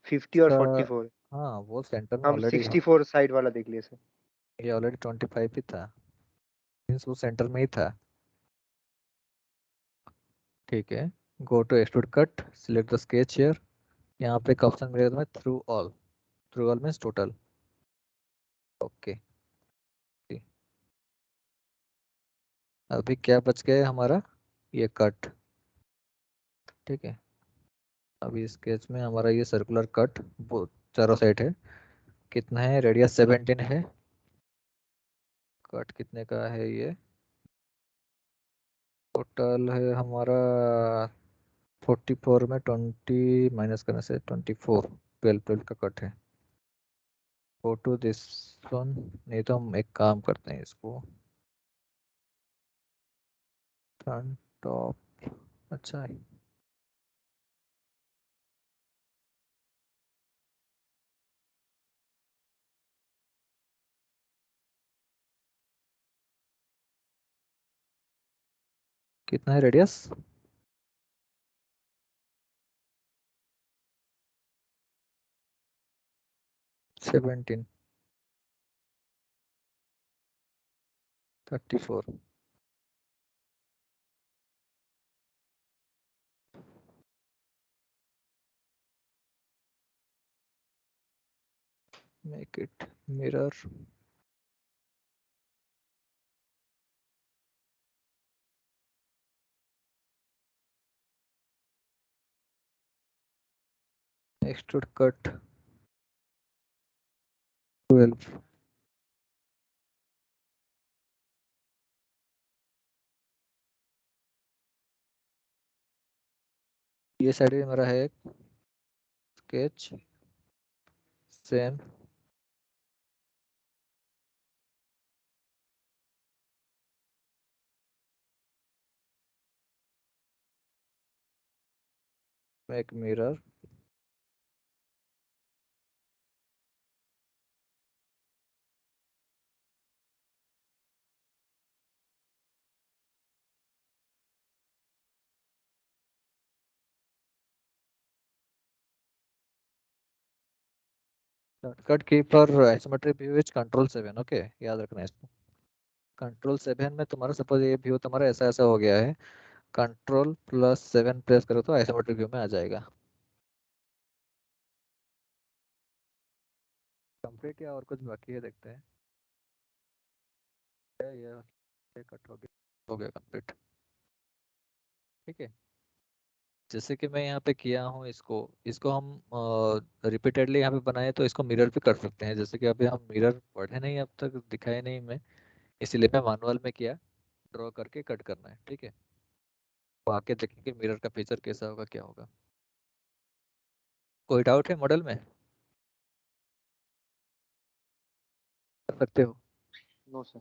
50 और इसका 44 हाँ वो सेंटर में हम ऑलरेडी 64 साइड वाला देख लिए सर। ये ऑलरेडी 25 ही था मीन्स वो सेंटर में ही था ठीक है go to extrude cut select the sketch here यहाँ पे एक ऑप्शन मिलेगा तुम्हें through all means total okay अभी क्या बच गया है हमारा ये कट ठीक है अभी स्केच में हमारा ये सर्कुलर कट वो चारों साइड है, कितना है, रेडियस 17 है, कट कितने का है ये, टोटल है हमारा 44 में 20 माइनस करने से 24, 12 का कट है। गो टू दिस वन, नहीं तो हम एक काम करते हैं, इसको फ्रंट टॉप, अच्छा है, कितना है radius, 17, 34, make it mirror, extrude cut 12, ये साइड भी मेरा है sketch same, make mirror, cut की पर isometric view is control 7, okay, याद रखना है इसको। कंट्रोल 7 में तुम्हारा सपोज ये व्यू तुम्हारा ऐसा ऐसा हो गया है, कंट्रोल+7 प्रेस करो तो आइसोमेट्रिक व्यू में आ जाएगा। कंप्लीट या और कुछ बाकी है, देखते हैं, ये कट हो गया कंप्लीट, ठीक है। जैसे कि मैं यहाँ पे किया हूँ, इसको इसको हम रिपीटेडली यहाँ पे बनाए तो इसको मिरर भी कर सकते हैं, जैसे कि अभी हम मिरर पढ़े नहीं, अब तक दिखाए नहीं मैं, इसीलिए मैं मैनुअल में किया, ड्रॉ करके कट करना है, ठीक है। तो आके देखेंगे मिरर का फीचर कैसा होगा, क्या होगा। कोई डाउट है मॉडल में, कर सकते हो, नो सर।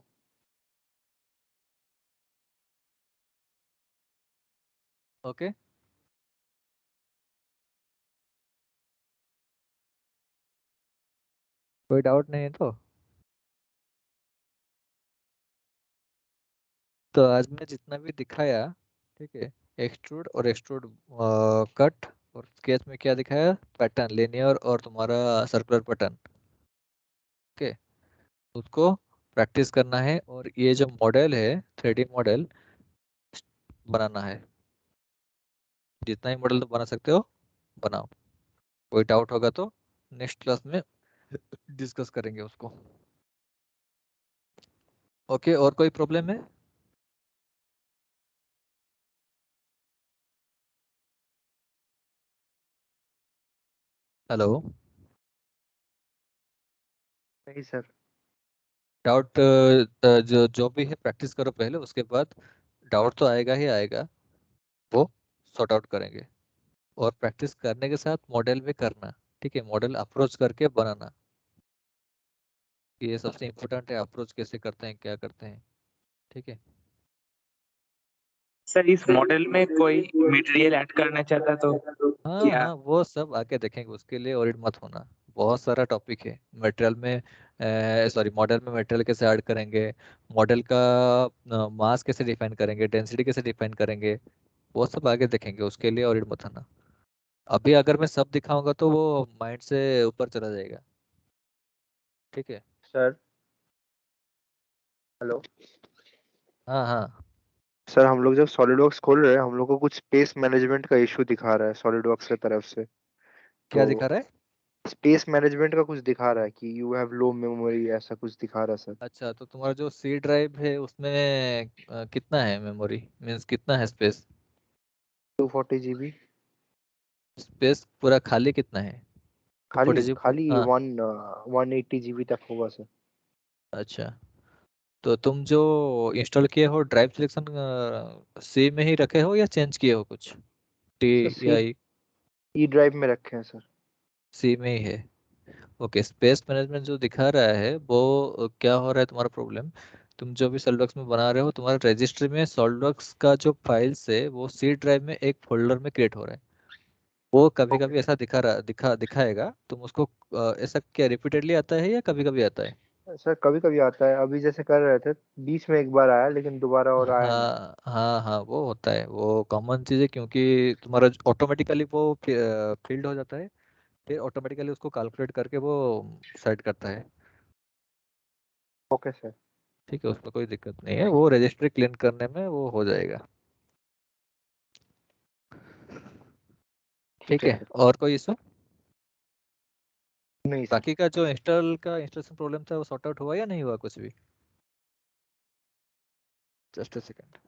ओके। कोई डाउट नहीं है तो आज मैं जितना भी दिखाया, ठीक है, एक्सट्रूड और एक्सट्रूड कट और स्केच में क्या दिखाया, पैटर्न लिनियर और तुम्हारा सर्कुलर पैटर्न, ओके, उसको प्रैक्टिस करना है, और ये जो मॉडल है 3D मॉडल बनाना है, जितना ही मॉडल बना सकते हो बनाओ। कोई डाउट होगा तो नेक्स्ट क्लास में डिस्कस करेंगे उसको, ओके। और कोई प्रॉब्लम है, हेलो, नहीं सर। डाउट, जो जो भी है प्रैक्टिस करो पहले, उसके बाद डाउट तो आएगा ही आएगा, वो सॉर्ट आउट करेंगे। और प्रैक्टिस करने के साथ मॉडल भी करना, ठीक है, मॉडल अप्रोच करके बनाना, ये सबसे इम्पोर्टेंट है, अप्रोच कैसे करते हैं, क्या करते हैं, ठीक है। सर इस मॉडल में कोई मटेरियल ऐड करना चाहता तो हाँ क्या? हाँ, वो सब आके देखेंगे, उसके लिए वरीड मत होना, बहुत सारा टॉपिक है मटेरियल में, सॉरी मॉडल में मटेरियल कैसे ऐड करेंगे, मॉडल का मास कैसे डिफाइन करेंगे, डेंसिटी कैसे डिफाइन करेंगे, वो सब आगे देखेंगे, उसके लिए वरीड मत होना। अभी अगर मैं सब दिखाऊंगा तो वो माइंड से ऊपर चला जाएगा, ठीक है। Sir hello. हाँ हाँ, सर हम लोग जब सॉलिडवर्क्स खोल रहे हैं, हम लोग को कुछ स्पेस मैनेजमेंट का इशू दिखा रहा है सॉलिडवर्क्स की तरफ से। क्या तो दिखा रहा है, स्पेस मैनेजमेंट का कुछ दिखा रहा है कि यू हैव लो मेमोरी, ऐसा कुछ दिखा रहा है सर। अच्छा, तो तुम्हारा जो सी ड्राइव है उसमें कितना है मेमोरी, मीन्स कितना है स्पेस, 240 GB। स्पेस पूरा खाली कितना है? खाली 40 खाली हाँ 180 GB तक होगा सर। अच्छा, तो तुम जो इंस्टॉल किए हो ड्राइव सिलेक्शन सी में ही रखे हो या चेंज किए हो कुछ? टी सर या ई ड्राइव में रखे हैं सर। सी में ही है? ओके, स्पेस मैनेजमेंट जो दिखा रहा है वो क्या हो रहा है तुम्हारा प्रॉब्लम? तुम जो भी सॉलिडवर्क्स में बना रहे हो, तुम्हारे रजिस्ट्री में सॉलिडवर्क्स का जो फाइल्स है वो सी ड्राइव में एक फोल्डर में क्रिएट हो रहा है। वो कभी ओके कभी ऐसा दिखाएगा। तुम उसको ऐसा क्या रिपीटेडली आता है या कभी कभी आता है? सर, कभी कभी आता है, अभी जैसे कर रहे थे बीच में एक बार आया, लेकिन दोबारा और आया नहीं। हाँ हाँ हाँ, वो होता है, वो कॉमन चीज़ है क्योंकि तुम्हारा ऑटोमेटिकली वो फील्ड हो जाता है, फिर ऑटोमेटिकली उसको कैलकुलेट करके वो सेट करता है। Okay sir. ठीक है, उसमें कोई दिक्कत नहीं है, वो रजिस्ट्री क्लीन करने में वो हो जाएगा। ठीक ठीक है है, सर। और कोई इशू? नहीं सर। बाकी का जो इंस्टॉलेशन प्रॉब्लम था वो सॉर्ट आउट हुआ या नहीं हुआ कुछ भी? Just a second.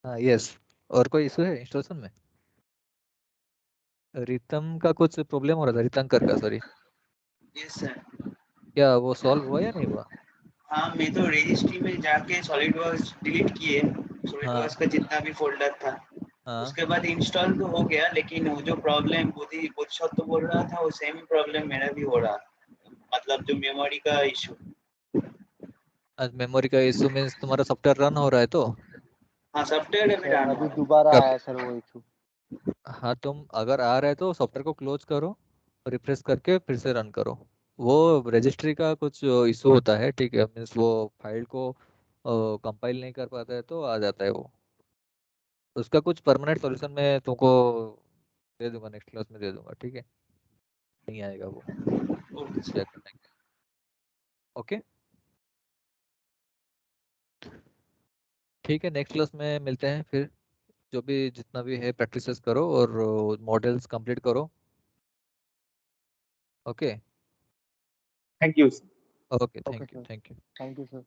हाँ यस, और कोई इशू है इंस्टॉलेशन में? रितम का कुछ प्रॉब्लम हो रहा था, रितंकर का, सॉरी। Yes sir. क्या वो सॉल्व हुआ या नहीं हुआ? हाँ, मैं तो रजिस्ट्री में जाके सॉलिडवर्क्स डिलीट किए, हाँ सॉलिडवर्क्स का जितना भी फोल्डर था। हाँ। उसके बाद इंस्टॉल तो हो गया, लेकिन वो जो प्रॉब्लम बुद्धशॉप तो बोल रहा था, वो सेम प्रॉब्लम मेरा भी हो रहा, मतलब जो मेमोरी का इशू। आज मेमोरी का इशू मीन्स तुम्हारा सॉफ्टवेयर रन हो रहा है तो? हाँ, सॉफ्टवेयर नहीं अभी सर, रन हो अभी रहा। दोबारा कब? आया सर वो इशू। हाँ, तुम अगर आ रहा है तो सॉफ्टवेयर को क्लोज करो, रिफ्रेश करके फिर से रन करो। वो रजिस्ट्री का कुछ इशू होता है, ठीक है, मीन्स वो फाइल को कंपाइल नहीं कर पाता है तो आ जाता है वो। उसका कुछ परमानेंट सॉल्यूशन मैं तुमको दे दूंगा, नेक्स्ट क्लास में दे दूंगा, ठीक है? नहीं आएगा वो, ओके क्या सर। करना है। ओके, ठीक है, नेक्स्ट क्लास में मिलते हैं फिर। जो भी जितना भी है प्रैक्टिसेस करो और मॉडल्स कंप्लीट करो। Okay thank you. Okay, okay thank you sir. Thank you. Thank you sir.